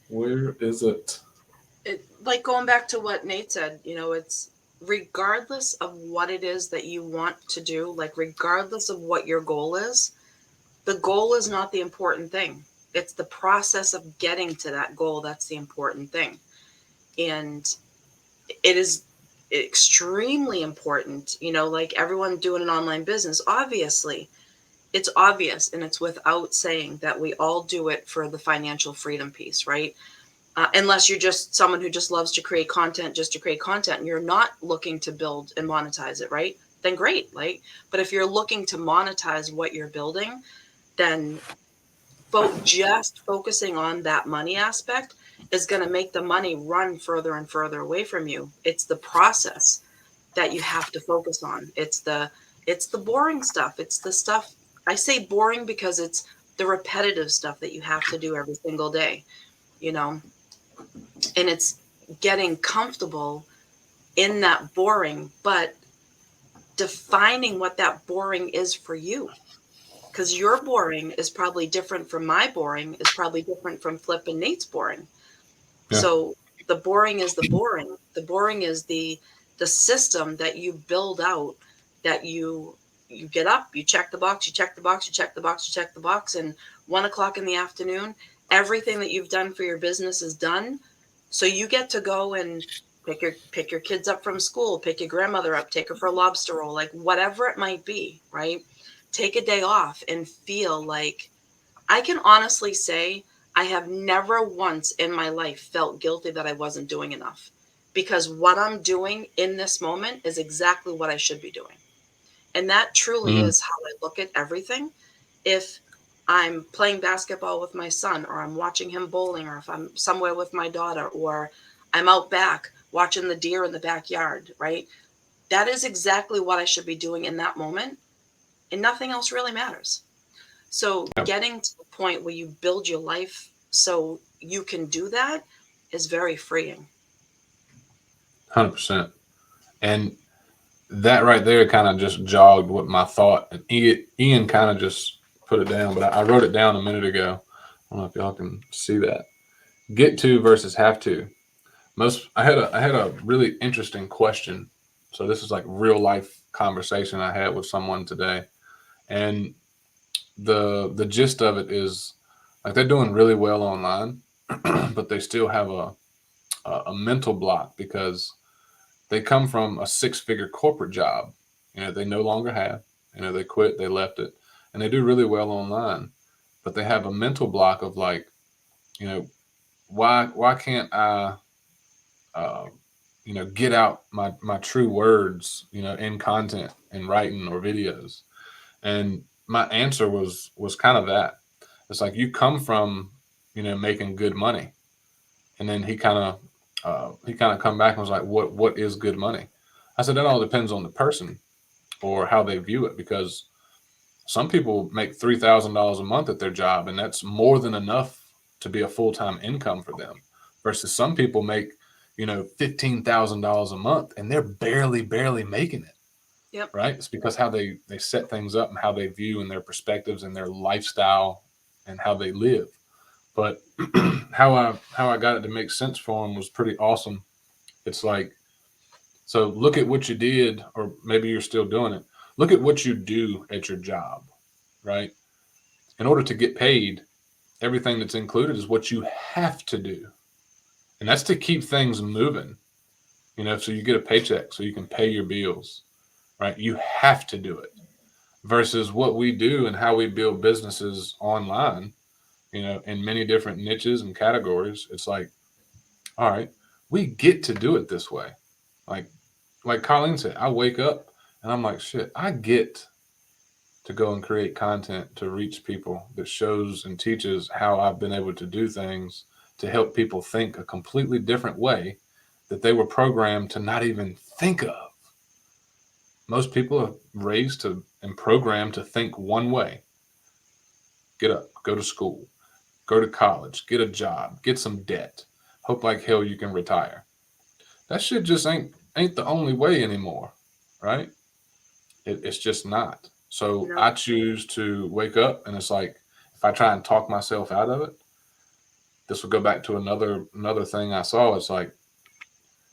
Speaker 2: Where is it?
Speaker 1: Like going back to what Nate said, it's regardless of what it is that you want to do, like regardless of what your goal is, the goal is not the important thing. It's the process of getting to that goal that's the important thing. And it is extremely important, like everyone doing an online business, obviously, it's obvious and it's without saying that we all do it for the financial freedom piece, right? Unless you're just someone who just loves to create content just to create content and you're not looking to build and monetize it, right? Then great. But if you're looking to monetize what you're building, then just focusing on that money aspect is going to make the money run further and further away from you. It's the process that you have to focus on. It's the boring stuff. It's the stuff, I say boring because it's the repetitive stuff that you have to do every single day, you know. And it's getting comfortable in that boring, but defining what that boring is for you. Because your boring is probably different from my boring, is probably different from Flip and Nate's boring.
Speaker 2: Yeah.
Speaker 1: So the boring is the boring. The boring is the system that you build out, that you get up, you check the box, you check the box, you check the box, you check the box, and 1 o'clock in the afternoon, everything that you've done for your business is done. So you get to go and pick your kids up from school, pick your grandmother up, take her for a lobster roll, like whatever it might be, right? Take a day off and feel like, I can honestly say I have never once in my life felt guilty that I wasn't doing enough, because what I'm doing in this moment is exactly what I should be doing. And that truly
Speaker 2: Mm-hmm.
Speaker 1: is how I look at everything. If I'm playing basketball with my son, or I'm watching him bowling, or if I'm somewhere with my daughter, or I'm out back watching the deer in the backyard, right? That is exactly what I should be doing in that moment. And nothing else really matters. So
Speaker 2: Yeah.
Speaker 1: getting to the point where you build your life so you can do that is very freeing.
Speaker 2: 100%. And that right there kind of just jogged what my thought. And Ian kind of just put it down, but I wrote it down a minute ago. I don't know if y'all can see that. Get to versus have to. I had a really interesting question. So this is like real life conversation I had with someone today, and the gist of it is like they're doing really well online, but they still have a mental block because they come from a 6-figure corporate job. They no longer have. They quit, they left it, and they do really well online, but they have a mental block of like, you know, why can't I, uh, get out my true words, in content and writing or videos. And my answer was kind of that. It's like you come from, making good money, and then he kind of come back and was like, what is good money? I said that all depends on the person or how they view it, because some people make $3,000 a month at their job, and that's more than enough to be a full-time income for them. Versus some people make, $15,000 a month, and they're barely making it.
Speaker 1: Yep.
Speaker 2: Right? It's because how they set things up and how they view and their perspectives and their lifestyle and how they live. But how I got it to make sense for them was pretty awesome. It's like, so look at what you did, or maybe you're still doing it. Look at what you do at your job, right? In order to get paid, everything that's included is what you have to do. And that's to keep things moving, so you get a paycheck so you can pay your bills, right? You have to do it. Versus what we do and how we build businesses online, in many different niches and categories. It's like, all right, we get to do it this way. Like Colleen said, I wake up and I'm like, shit, I get to go and create content to reach people that shows and teaches how I've been able to do things to help people think a completely different way that they were programmed to not even think of. Most people are raised to and programmed to think one way. Get up, go to school, go to college, get a job, get some debt, hope like hell you can retire. That shit just ain't the only way anymore, right? It's just not. So
Speaker 1: No.
Speaker 2: I choose to wake up, and it's like if I try and talk myself out of it, this will go back to another thing I saw. It's like,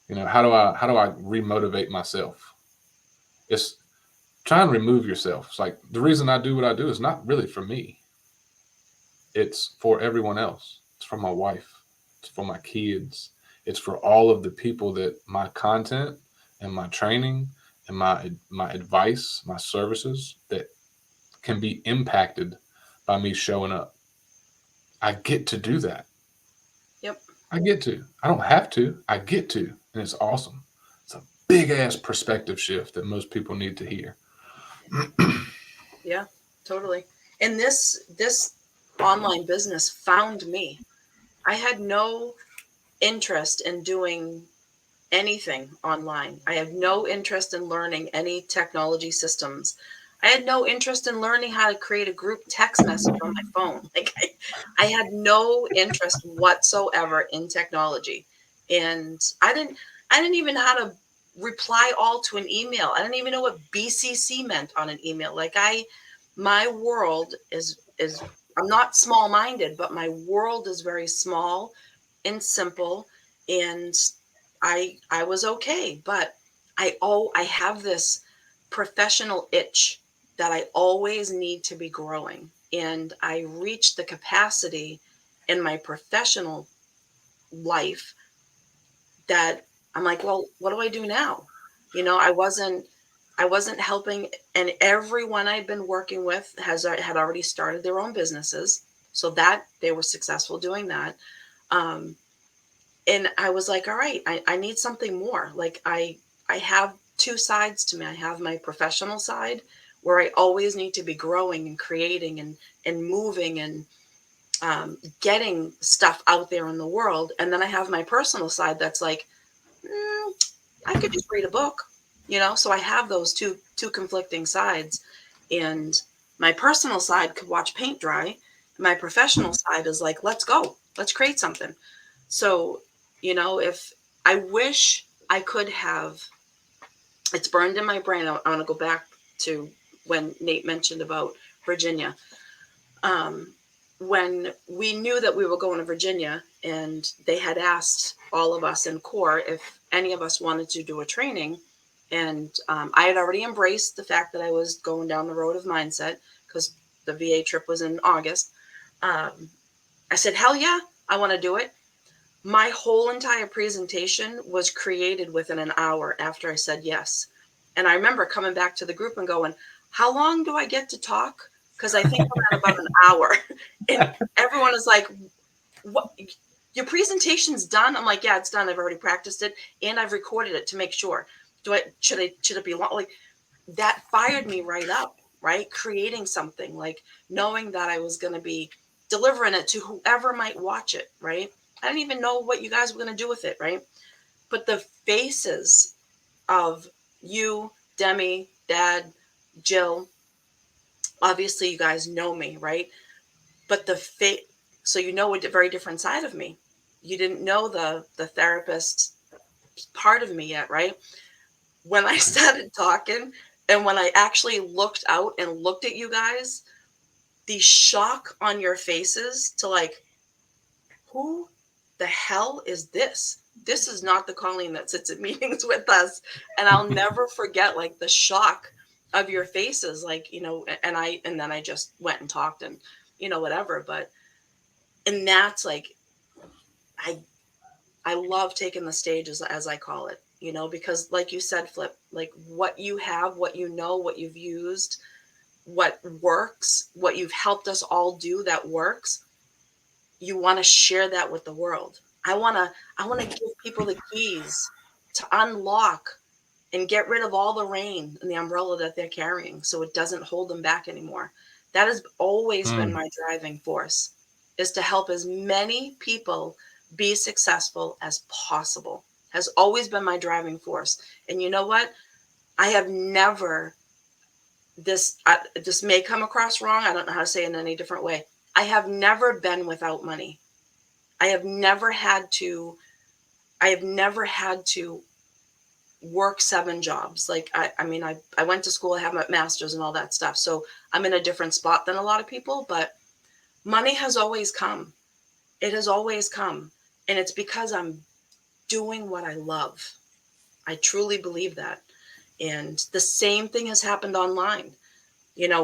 Speaker 2: how do I remotivate myself? It's try and remove yourself. It's like the reason I do what I do is not really for me. It's for everyone else. It's for my wife. It's for my kids. It's for all of the people that my content and my training and my advice, my services that can be impacted by me showing up. I get to do that.
Speaker 1: Yep.
Speaker 2: I get to. I don't have to. I get to. And it's awesome. It's a big ass perspective shift that most people need to hear.
Speaker 1: Yeah, totally. And this online business found me. I had no interest in doing anything online. I have no interest in learning any technology systems. I had no interest in learning how to create a group text message on my phone. Like I had no interest whatsoever in technology. And I didn't even know how to reply all to an email. I didn't even know what BCC meant on an email. My world is I'm not small-minded, but my world is very small and simple, and I was okay, but I have this professional itch that I always need to be growing, and I reached the capacity in my professional life that I'm like, well, what do I do now? I wasn't helping, and everyone I'd been working with had already started their own businesses, so that they were successful doing that. Um, and I was like, all right, I need something more. Like I have two sides to me. I have my professional side where I always need to be growing and creating and moving and getting stuff out there in the world. And then I have my personal side that's like, I could just read a book, So I have those two conflicting sides, and my personal side could watch paint dry. My professional side is like, let's go, let's create something. So, if I wish I could have, it's burned in my brain. I want to go back to when Nate mentioned about Virginia. Um, when we knew that we were going to Virginia, and they had asked all of us in core if any of us wanted to do a training, and I had already embraced the fact that I was going down the road of mindset, because the VA trip was in August. I said, hell yeah, I want to do it. My whole entire presentation was created within an hour after I said yes. And I remember coming back to the group and going, how long do I get to talk? Because I think I'm at about an hour. And everyone is like, what? Your presentation's done? I'm like, yeah, it's done. I've already practiced it and I've recorded it to make sure. Should it be long? Like, that fired me right up, right? Creating something, like knowing that I was going to be delivering it to whoever might watch it, right? I didn't even know what you guys were going to do with it, right? But the faces of you, Demi, Dad, Jill, obviously you guys know me, right? But so you know a very different side of me. You didn't know the therapist part of me yet, right? When I started talking and when I actually looked out and looked at you guys, the shock on your faces to like, who the hell is this? This is not the Colleen that sits at meetings with us. And I'll never forget like the shock of your faces, like, and then I just went and talked and, whatever. And that's like, I I love taking the stage as I call it, because like you said, Flip, like what you have, what you know, what you've used, what works, what you've helped us all do that works, you want to share that with the world. I want to give people the keys to unlock and get rid of all the rain and the umbrella that they're carrying so it doesn't hold them back anymore. That has always been my driving force, is to help as many people be successful as possible. Has always been my driving force. And you know what? I have never, this may come across wrong. I don't know how to say it in any different way. I have never been without money. I have never had to work 7 jobs. Like, I mean, I went to school, I have my master's and all that stuff. So I'm in a different spot than a lot of people, but money has always come. It has always come. And it's because I'm doing what I love. I truly believe that. And the same thing has happened online.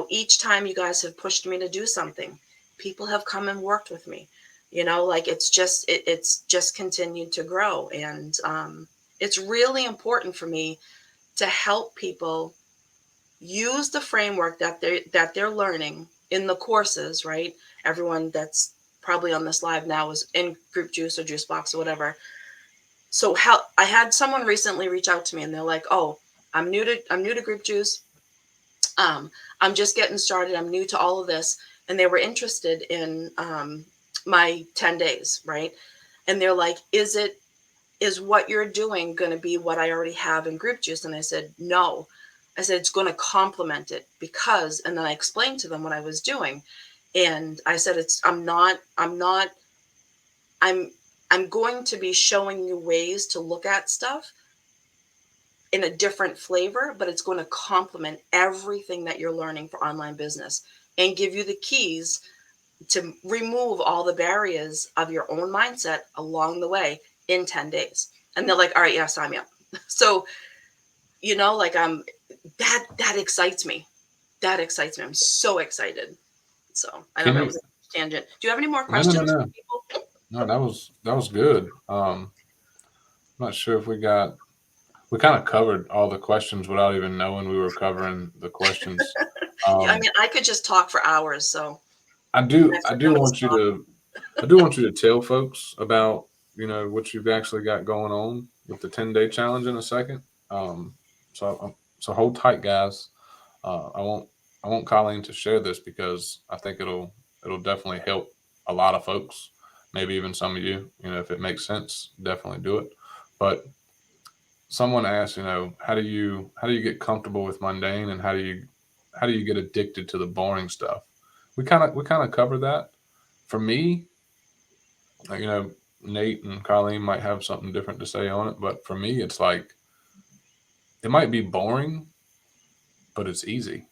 Speaker 1: Each time you guys have pushed me to do something, people have come and worked with me. Like it's just continued to grow. And it's really important for me to help people use the framework that they're learning in the courses, right? Everyone that's probably on this live now is in Group Juice or Juice Box or whatever. So I had someone recently reach out to me and they're like, "Oh, I'm new to Group Juice. I'm just getting started. I'm new to all of this." And they were interested in my 10 days, right? And they're like, is what you're doing going to be what I already have in Group Juice? And I said, no. I said, it's going to complement it because, and then I explained to them what I was doing. And I said, I'm going to be showing you ways to look at stuff in a different flavor, but it's going to complement everything that you're learning for online business and give you the keys to remove all the barriers of your own mindset along the way in 10 days. And they're like, all right, yeah, sign me up. So, like that excites me. That excites me. I'm so excited. So I know that was a tangent. Do you have any more questions
Speaker 2: No.
Speaker 1: for people?
Speaker 2: No, that was good. I'm not sure if we kind of covered all the questions without even knowing we were covering the questions.
Speaker 1: Yeah, I mean, I could just talk for hours. So
Speaker 2: I do want you to tell folks about, what you've actually got going on with the 10-day challenge in a second. So hold tight, guys. I want Colleen to share this because I think it'll definitely help a lot of folks, maybe even some of you. If it makes sense, definitely do it. But someone asked, how do you get comfortable with mundane, and how do you get addicted to the boring stuff? We kind of cover that. For me, Nate and Colleen might have something different to say on it, but for me, it's like it might be boring, but it's easy.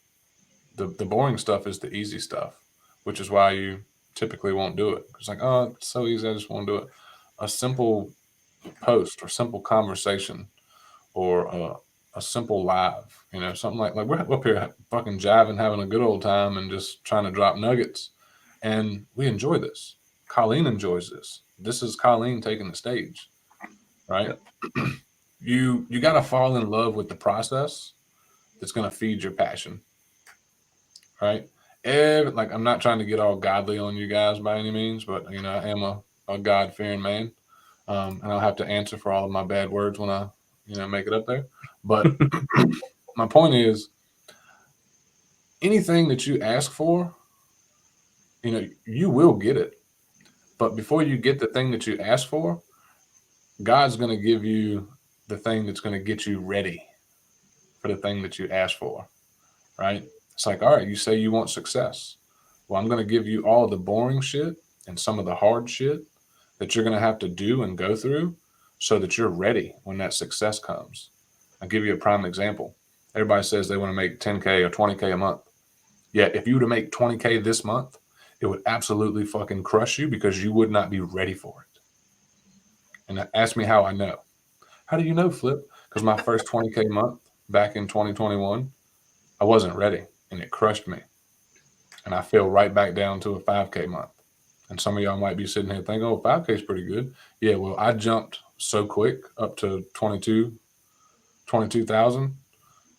Speaker 2: The boring stuff is the easy stuff, which is why you typically won't do it. It's like, oh, it's so easy, I just won't do it. A simple post or simple conversation or a simple live, something like we're up here fucking jiving, having a good old time, and just trying to drop nuggets, and we enjoy this. Colleen enjoys this. This is Colleen taking the stage, right?
Speaker 3: Yep.
Speaker 2: You got to fall in love with the process that's going to feed your passion, right? Like, I'm not trying to get all godly on you guys by any means, but I am a God fearing man, and I'll have to answer for all of my bad words when I make it up there. But my point is, anything that you ask for, you will get it. But before you get the thing that you ask for, God's going to give you the thing that's going to get you ready for the thing that you ask for, right? It's like, all right, you say you want success. Well, I'm going to give you all the boring shit and some of the hard shit that you're going to have to do and go through so that you're ready when that success comes. I'll give you a prime example. Everybody says they want to make 10K or 20K a month. Yeah, if you were to make 20K this month, it would absolutely fucking crush you because you would not be ready for it. And ask me how I know. How do you know, Flip? Because my first 20K month back in 2021, I wasn't ready and it crushed me. And I fell right back down to a 5K month. And some of y'all might be sitting here thinking, oh, 5K is pretty good. Yeah, well, I jumped so quick up to 22,000.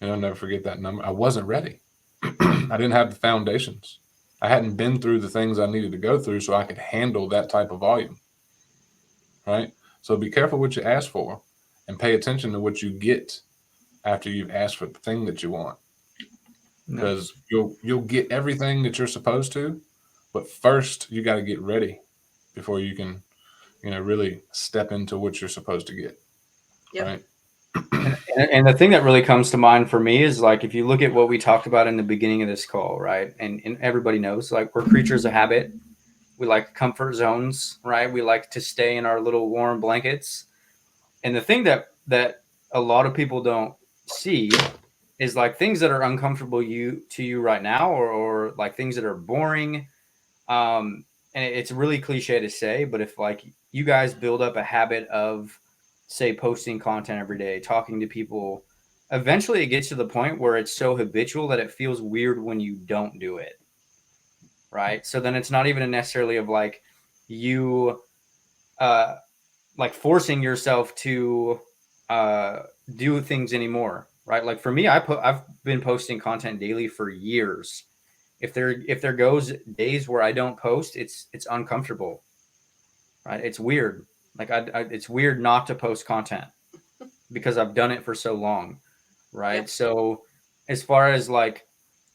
Speaker 2: I'll never forget that number. I wasn't ready. I didn't have the foundations. I hadn't been through the things I needed to go through so I could handle that type of volume. Right? So be careful what you ask for and pay attention to what you get after you've asked for the thing that you want. Because you'll get everything that you're supposed to, but first you got to get ready before you can, really step into what you're supposed to get.
Speaker 1: Yep.
Speaker 2: Right?
Speaker 3: And the thing that really comes to mind for me is, like, if you look at what we talked about in the beginning of this call, right? And everybody knows, like, we're creatures of habit. We like comfort zones, right? We like to stay in our little warm blankets. And the thing that a lot of people don't see is, like, things that are uncomfortable to you right now, or like things that are boring. And it's really cliche to say, but if, like, you guys build up a habit of, say, posting content every day, talking to people, eventually it gets to the point where it's so habitual that it feels weird when you don't do it. Right. So then it's not even necessarily of, like, you like forcing yourself to do things anymore. Right. Like, for me, I've been posting content daily for years. If there goes days where I don't post, it's uncomfortable. Right. It's weird. Like, it's weird not to post content because I've done it for so long. Right.
Speaker 1: Yep.
Speaker 3: So as far as, like,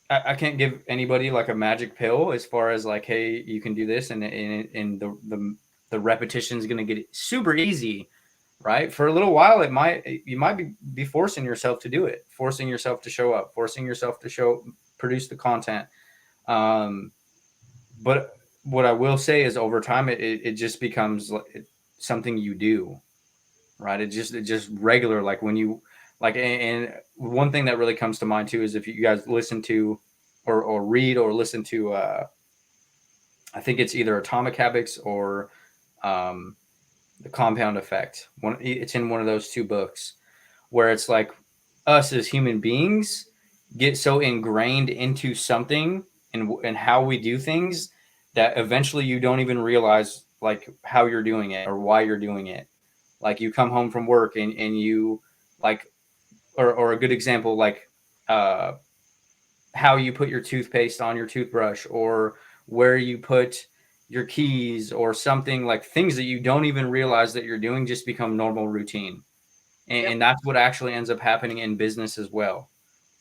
Speaker 3: I can't give anybody, like, a magic pill as far as, like, hey, you can do this and the repetition is going to get super easy. Right. For a little while, you might be forcing yourself to do it, forcing yourself to show up, forcing yourself to produce the content. But what I will say is, over time, it just becomes something you do, right? It just regular, like, when you, like, and one thing that really comes to mind too is, if you guys listen to or read or listen to, I think it's either Atomic Habits or The Compound Effect. It's in one of those two books, where it's like, us as human beings get so ingrained into something and how we do things that eventually you don't even realize, like, how you're doing it or why you're doing it. Like, you come home from work and you, like, or a good example, like, how you put your toothpaste on your toothbrush, or where you put your keys, or something, like, things that you don't even realize that you're doing just become normal routine. And that's what actually ends up happening in business as well.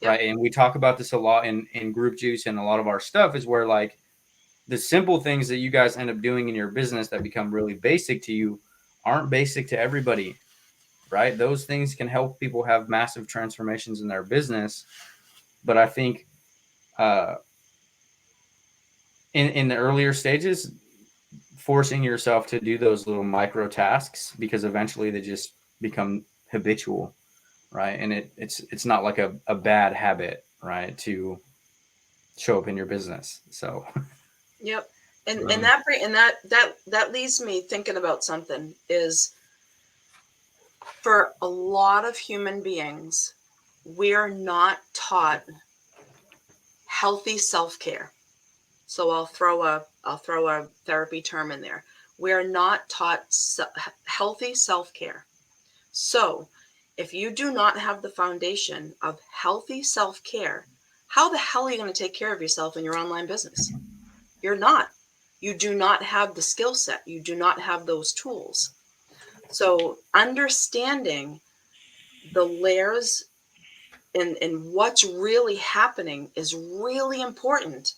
Speaker 1: Yep.
Speaker 3: Right. And we talk about this a lot in Group Juice, and a lot of our stuff is where, like, the simple things that you guys end up doing in your business that become really basic to you aren't basic to everybody. Right. Those things can help people have massive transformations in their business. But I think in the earlier stages, forcing yourself to do those little micro tasks, because eventually they just become habitual. Right. And it's not like a bad habit, right, to show up in your business. So
Speaker 1: Yep. And that leaves me thinking about something. Is, for a lot of human beings, we're not taught healthy self-care. So I'll throw a therapy term in there. We're not taught healthy self-care. So if you do not have the foundation of healthy self-care, how the hell are you going to take care of yourself in your online business? You're not. You do not have the skill set. You do not have those tools. So understanding the layers and what's really happening is really important.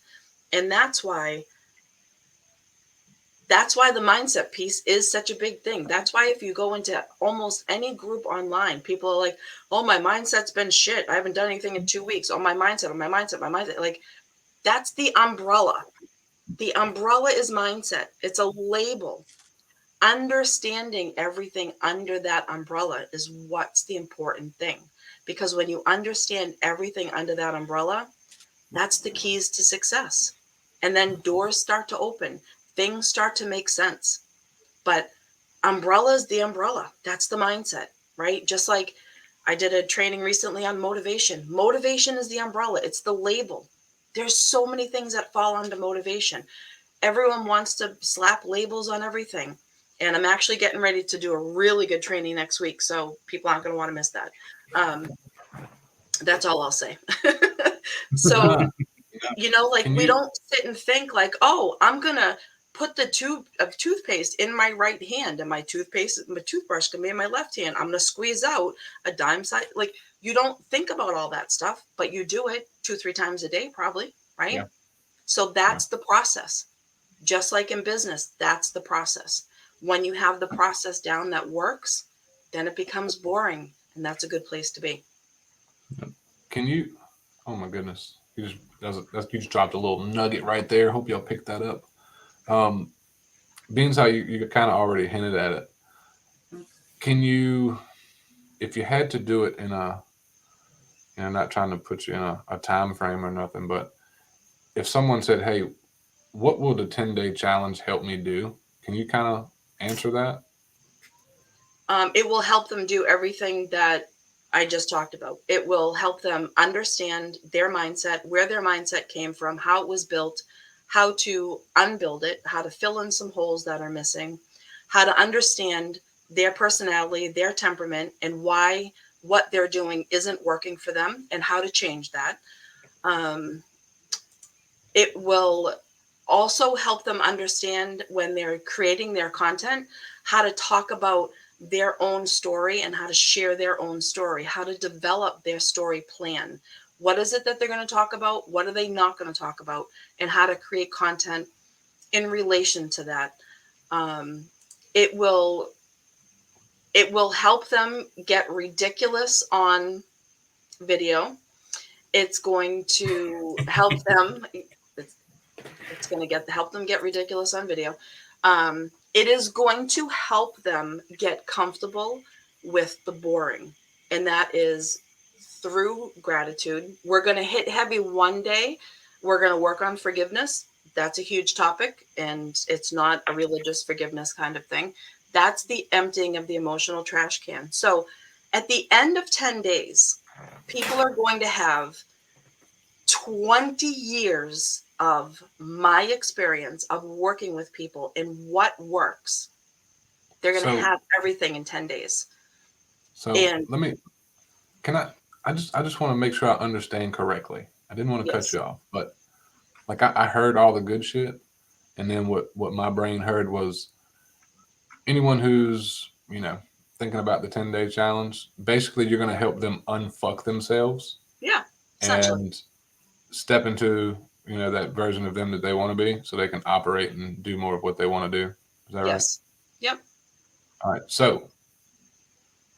Speaker 1: And that's why the mindset piece is such a big thing. That's why if you go into almost any group online, people are like, oh, my mindset's been shit. I haven't done anything in 2 weeks. Oh, my mindset, my mindset, my mindset. Like, that's the umbrella. The umbrella is mindset. It's a label. Understanding everything under that umbrella is what's the important thing. Because when you understand everything under that umbrella, that's the keys to success. And then doors start to open. Things start to make sense. But umbrella is the umbrella. That's the mindset, right? Just like I did a training recently on motivation. Motivation is the umbrella. It's the label. There's so many things that fall under motivation. Everyone wants to slap labels on everything. And I'm actually getting ready to do a really good training next week. So people aren't going to want to miss that. That's all I'll say. So, like we don't sit and think like, oh, I'm going to put the tube of toothpaste in my right hand and my toothbrush can be in my left hand. I'm going to squeeze out a dime size. Like, you don't think about all that stuff, but you do it 2-3 times a day, probably. Right.
Speaker 2: Yeah.
Speaker 1: So that's the process. Just like in business, that's the process. When you have the process down that works, then it becomes boring. And that's a good place to be.
Speaker 2: Can you? Oh my goodness! You just dropped a little nugget right there. Hope y'all picked that up. Being how you kind of already hinted at it. Can you, if you had to do it in a, not trying to put you in a time frame or nothing, but if someone said, "Hey, what will the 10-day challenge help me do?" Can you kind of answer that?
Speaker 1: It will help them do everything that I just talked about. It will help them understand their mindset, where their mindset came from, how it was built, how to unbuild it, how to fill in some holes that are missing, how to understand their personality, their temperament, and why what they're doing isn't working for them, and how to change that. It will also help them understand when they're creating their content, how to talk about their own story and how to share their own story, how to develop their story plan. What is it that they're going to talk about? What are they not going to talk about? And how to create content in relation to that. It will help them get ridiculous on video. It's going to help them. It's going to help them get ridiculous on video. It is going to help them get comfortable with the boring. And that is through gratitude. We're going to hit heavy one day. We're going to work on forgiveness. That's a huge topic. And it's not a religious forgiveness kind of thing. That's the emptying of the emotional trash can. So at the end of 10 days, people are going to have 20 years of my experience of working with people and what works. They're going to have everything in 10 days.
Speaker 2: So I just want to make sure I understand correctly. I didn't want to cut you off, but like I heard all the good shit. And then what my brain heard was anyone who's, thinking about the 10-day challenge, basically you're going to help them unfuck themselves.
Speaker 1: Yeah.
Speaker 2: And step into, that version of them that they want to be so they can operate and do more of what they want to do. Is that right?
Speaker 1: Yes. Yep.
Speaker 2: All right. So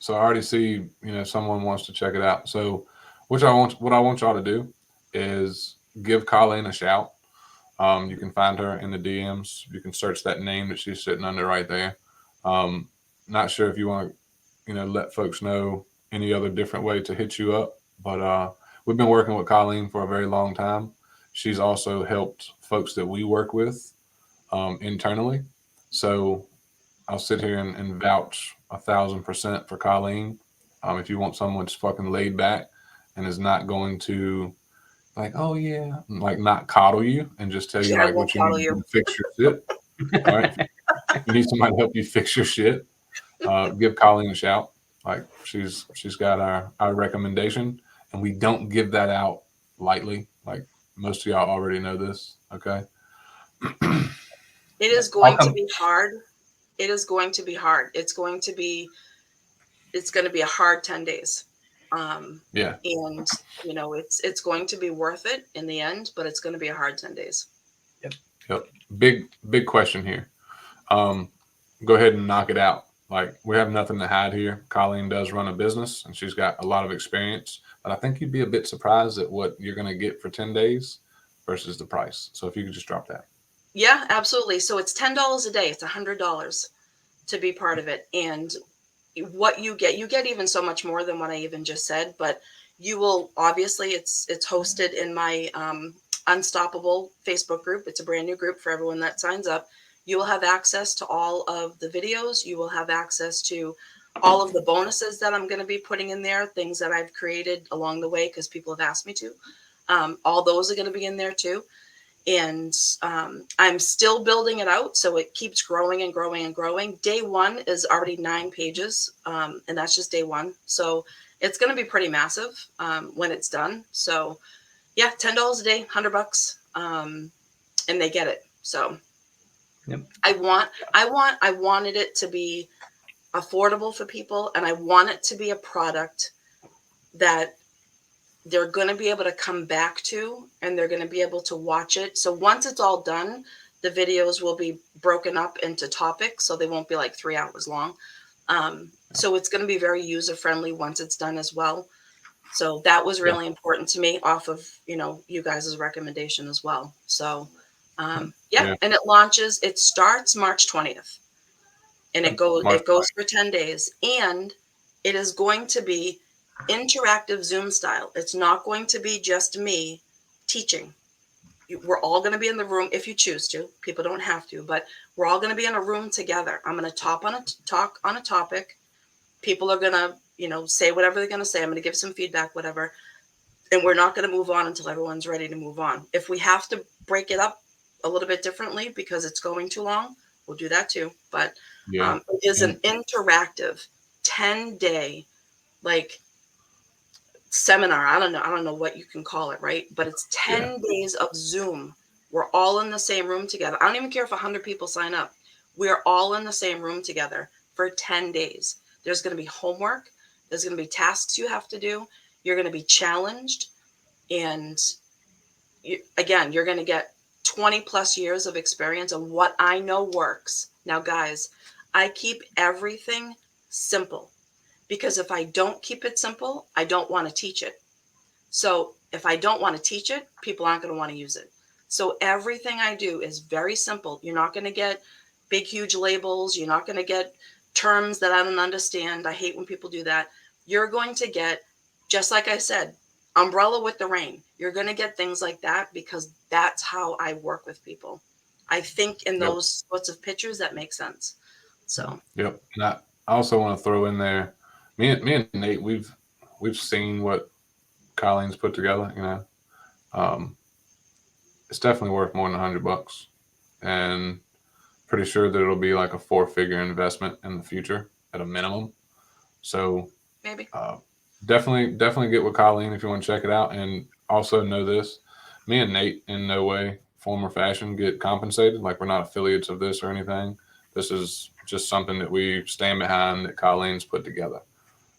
Speaker 2: I already see, someone wants to check it out. So what I want y'all to do is give Colleen a shout. You can find her in the DMs. You can search that name that she's sitting under right there. Not sure if you want to, let folks know any other different way to hit you up, but we've been working with Colleen for a very long time. She's also helped folks that we work with internally. So I'll sit here and vouch 1,000% for Colleen. If you want someone that's fucking laid back, and is not going to like, oh yeah, like not coddle you and just tell you
Speaker 1: I
Speaker 2: like
Speaker 1: won't
Speaker 2: what you need
Speaker 1: follow
Speaker 2: to do
Speaker 1: you.
Speaker 2: to fix your shit. All right. If you need somebody to help you fix your shit, give Colleen a shout. Like she's got our recommendation, and we don't give that out lightly. Like most of y'all already know this. Okay.
Speaker 1: It is
Speaker 3: I'll
Speaker 1: going to
Speaker 3: come.
Speaker 1: be hard. It is going to be hard. It's going to be a hard 10 days.
Speaker 2: Yeah.
Speaker 1: And it's going to be worth it in the end, but it's going to be a hard 10 days.
Speaker 2: Yep. Big question here. Go ahead and knock it out. Like we have nothing to hide here. Colleen does run a business and she's got a lot of experience, but I think you'd be a bit surprised at what you're going to get for 10 days versus the price. So if you could just drop that.
Speaker 1: Yeah, absolutely. So it's $10 a day. It's $100 to be part of it. And what you get even so much more than what I even just said, but you will obviously it's hosted in my Unstoppable Facebook group. It's a brand new group for everyone that signs up. You will have access to all of the videos. You will have access to all of the bonuses that I'm going to be putting in there, things that I've created along the way because people have asked me to. All those are going to be in there too. And I'm still building it out, so it keeps growing and growing and growing. Day one is already 9 pages, and that's just day one. So it's going to be pretty massive when it's done. So yeah, $10 a day, $100, and they get it. So
Speaker 3: Yep.
Speaker 1: I wanted it to be affordable for people, and I want it to be a product that they're going to be able to come back to and they're going to be able to watch it. So once it's all done, the videos will be broken up into topics. So they won't be like 3 hours long. So it's going to be very user friendly once it's done as well. So that was really important to me off of, you guys' recommendation as well. So and it starts March 20th and it goes for 10 days, and it is going to be interactive Zoom style. It's not going to be just me teaching. We're all going to be in the room if you choose to. People don't have to, but we're all going to be in a room together. I'm going to talk on a topic. People are going to, say whatever they're going to say. I'm going to give some feedback, whatever. And we're not going to move on until everyone's ready to move on. If we have to break it up a little bit differently because it's going too long, we'll do that too. But it is an interactive 10-day seminar. I don't know what you can call it, right? But it's 10 days of Zoom. We're all in the same room together. I don't even care if 100 people sign up. We're all in the same room together for 10 days. There's going to be homework. There's going to be tasks you have to do. You're going to be challenged. And you're going to get 20 plus years of experience of what I know works. Now, guys, I keep everything simple. Because if I don't keep it simple, I don't want to teach it. So if I don't want to teach it, people aren't going to want to use it. So everything I do is very simple. You're not going to get big, huge labels. You're not going to get terms that I don't understand. I hate when people do that. You're going to get, just like I said, umbrella with the rain. You're going to get things like that because that's how I work with people. I think in those sorts of pictures that make sense. So.
Speaker 2: Yep. And I also want to throw in there, me and Nate, we've seen what Colleen's put together. It's definitely worth more than $100, and pretty sure that it'll be like a 4-figure investment in the future at a minimum. So
Speaker 1: Maybe
Speaker 2: definitely get with Colleen if you want to check it out. And also know this: me and Nate in no way, form or fashion, get compensated. Like we're not affiliates of this or anything. This is just something that we stand behind that Colleen's put together.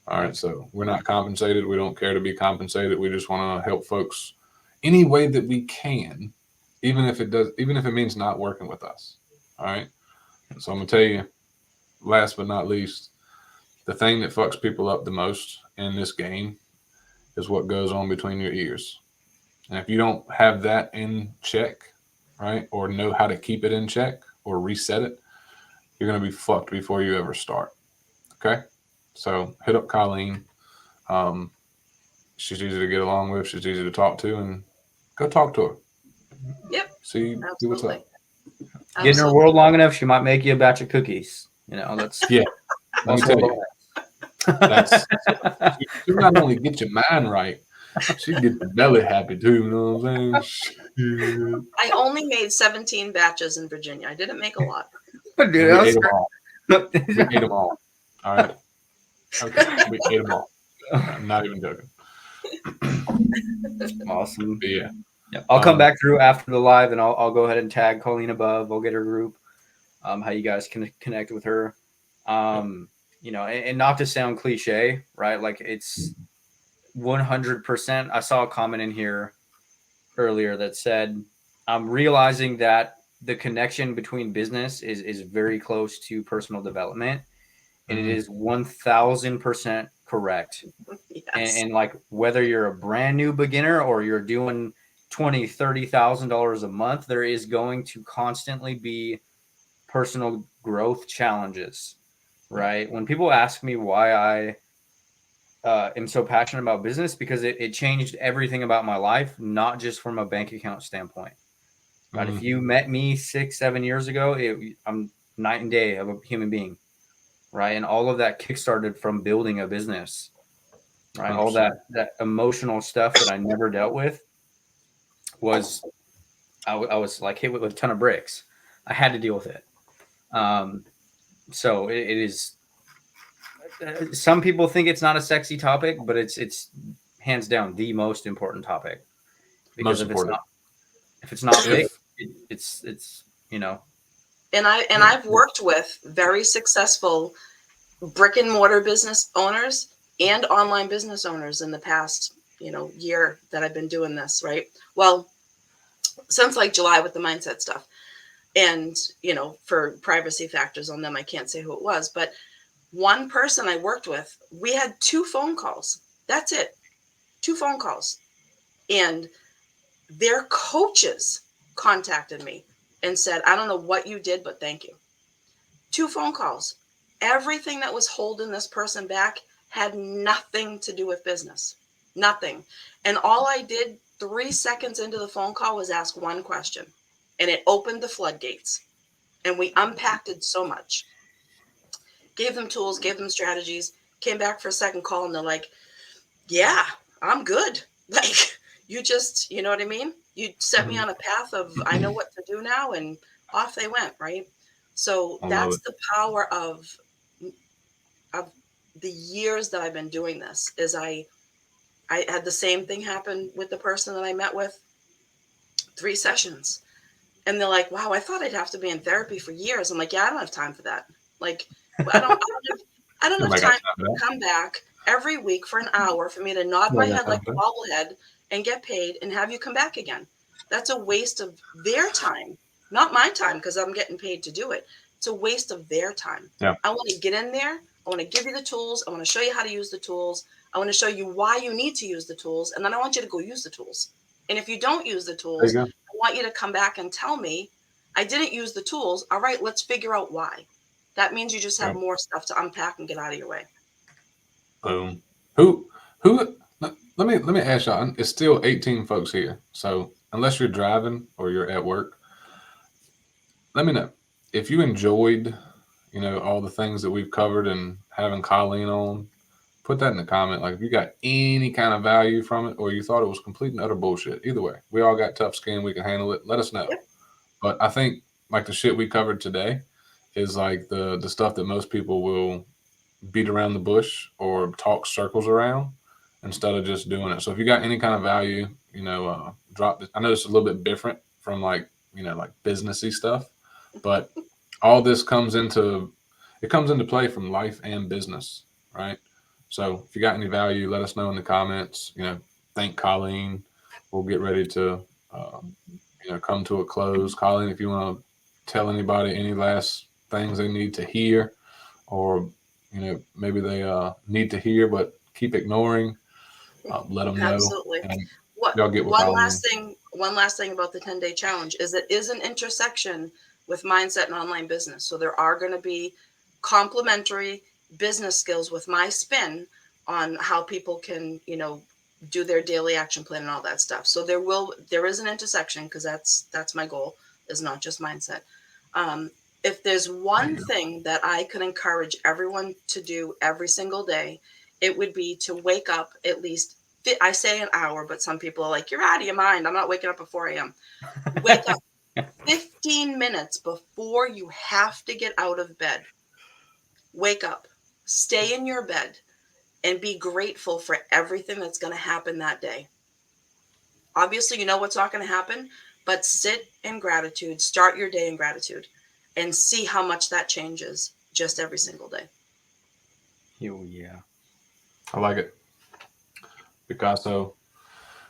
Speaker 2: All right, so we're not compensated. We don't care to be compensated. We just want to help folks any way that we can, even if it means not working with us. All right. So I'm gonna tell you, last but not least, the thing that fucks people up the most in this game is what goes on between your ears. And if you don't have that in check, right, or know how to keep it in check or reset it, you're gonna be fucked before you ever start. Okay. So hit up Colleen. She's easy to get along with. She's easy to talk to, and go talk to her.
Speaker 1: Yep.
Speaker 2: See what's up.
Speaker 3: Get in her world long enough, she might make you a batch of cookies. That's
Speaker 2: Let me tell you. That's to not only get your mind right, She get the belly happy too. You know what I'm saying? Shit.
Speaker 1: I only made 17 batches in Virginia. I didn't make a lot.
Speaker 3: Dude,
Speaker 2: And we ate them all. We
Speaker 3: was
Speaker 2: ate them all. All right. Okay. We ate them all. I'm not even joking.
Speaker 3: awesome.
Speaker 2: But yeah.
Speaker 3: Yeah, I'll come back through after the live, and I'll go ahead and tag Colleen above. I'll get her group. How you guys can connect with her. You know, and not to sound cliche, right? Like it's 100%. I saw a comment in here earlier that said, I'm realizing that the connection between business is very close to personal development. And it is 1000% correct.
Speaker 1: Yes.
Speaker 3: And like whether you're a brand new beginner or you're doing $20,000-$30,000 a month, there is going to constantly be personal growth challenges, right? When people ask me why I am so passionate about business, because it changed everything about my life, not just from a bank account standpoint. Right? If you met me 6-7 years ago, I'm night and day of a human being, right? And all of that kickstarted from building a business, right? 100%. All that emotional stuff that I never dealt with was I was like hit with a ton of bricks. I had to deal with it. So it is. Some people think it's not a sexy topic, but it's hands down the most important topic. Because if it's not big, it's you know.
Speaker 1: And I've worked with very successful brick and mortar business owners and online business owners in the past, year that I've been doing this, right? Well, since like July with the mindset stuff. And, for privacy factors on them, I can't say who it was, but one person I worked with, we had 2 phone calls. That's it. 2 phone calls. And their coaches contacted me and said, I don't know what you did, but thank you. 2 phone calls. Everything that was holding this person back had nothing to do with business. Nothing. And all I did 3 seconds into the phone call was ask one question. And it opened the floodgates. And we unpacked it so much. Gave them tools, gave them strategies, came back for a second call, and they're like, yeah, I'm good. Like, you just, you know what I mean? You set me on a path of, I know what to do now, and off they went, right? So that's the power of the years that I've been doing this, is I had the same thing happen with the person that I met with, 3 sessions. And they're like, wow, I thought I'd have to be in therapy for years. I'm like, yeah, I don't have time for that. Like, I don't have time to come back every week for an hour for me to nod my head like a bobblehead and get paid and have you come back again. That's a waste of their time, not my time, because I'm getting paid to do it. It's a waste of their time.
Speaker 2: Yeah.
Speaker 1: I want to get in there. I want to give you the tools. I want to show you how to use the tools. I want to show you why you need to use the tools. And then I want you to go use the tools. And if you don't use the tools, I want you to come back and tell me, I didn't use the tools. All right, let's figure out why. That means you just have more stuff to unpack and get out of your way.
Speaker 2: Boom. Who? Let me ask y'all. It's still 18 folks here. So unless you're driving or you're at work, let me know if you enjoyed, all the things that we've covered and having Colleen on. Put that in the comment. Like if you got any kind of value from it, or you thought it was complete and utter bullshit. Either way, we all got tough skin. We can handle it. Let us know.
Speaker 1: Yep.
Speaker 2: But I think like the shit we covered today is like the stuff that most people will beat around the bush or talk circles around instead of just doing it. So if you got any kind of value, drop it. I know it's a little bit different from like businessy stuff, but all this comes into play from life and business, right? So if you got any value, let us know in the comments. Thank Colleen. We'll get ready to, come to a close. Colleen, if you want to tell anybody any last things they need to hear, or maybe they need to hear but keep ignoring, let them know.
Speaker 1: Absolutely. One last thing about the 10-day challenge is it is an intersection with mindset and online business. So there are going to be complementary business skills with my spin on how people can, do their daily action plan and all that stuff. So there is an intersection, because that's my goal, is not just mindset. If there's one thing that I could encourage everyone to do every single day, it would be to wake up at least I say an hour, but some people are like, you're out of your mind. I'm not waking up at 4 a.m. Wake up 15 minutes before you have to get out of bed. Wake up, stay in your bed, and be grateful for everything that's going to happen that day. Obviously, you know what's not going to happen, but sit in gratitude, start your day in gratitude, and see how much that changes just every single day.
Speaker 3: Oh, yeah.
Speaker 2: I like it. Picasso,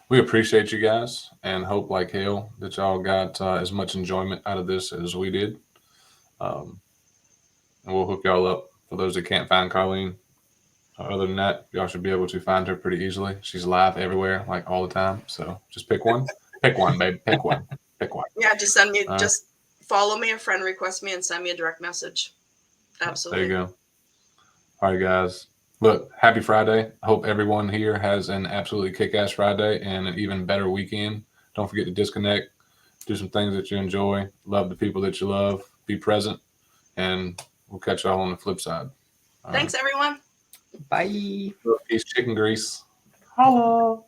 Speaker 2: we appreciate you guys and hope like hell that y'all got as much enjoyment out of this as we did. And we'll hook y'all up for those that can't find Colleen. Other than that, y'all should be able to find her pretty easily. She's live everywhere, like all the time. So just pick one. Pick one, babe. Pick one. Pick one.
Speaker 1: Yeah, just send me,
Speaker 2: All right.
Speaker 1: just follow me, a friend request me, and send me a direct message. Absolutely.
Speaker 2: There you go. All right, guys. Look, happy Friday. I hope everyone here has an absolutely kick-ass Friday and an even better weekend. Don't forget to disconnect, do some things that you enjoy, love the people that you love, be present, and we'll catch y'all on the flip side. All
Speaker 1: Thanks,
Speaker 2: right.
Speaker 1: everyone.
Speaker 3: Bye.
Speaker 2: Peace, chicken grease. Holla.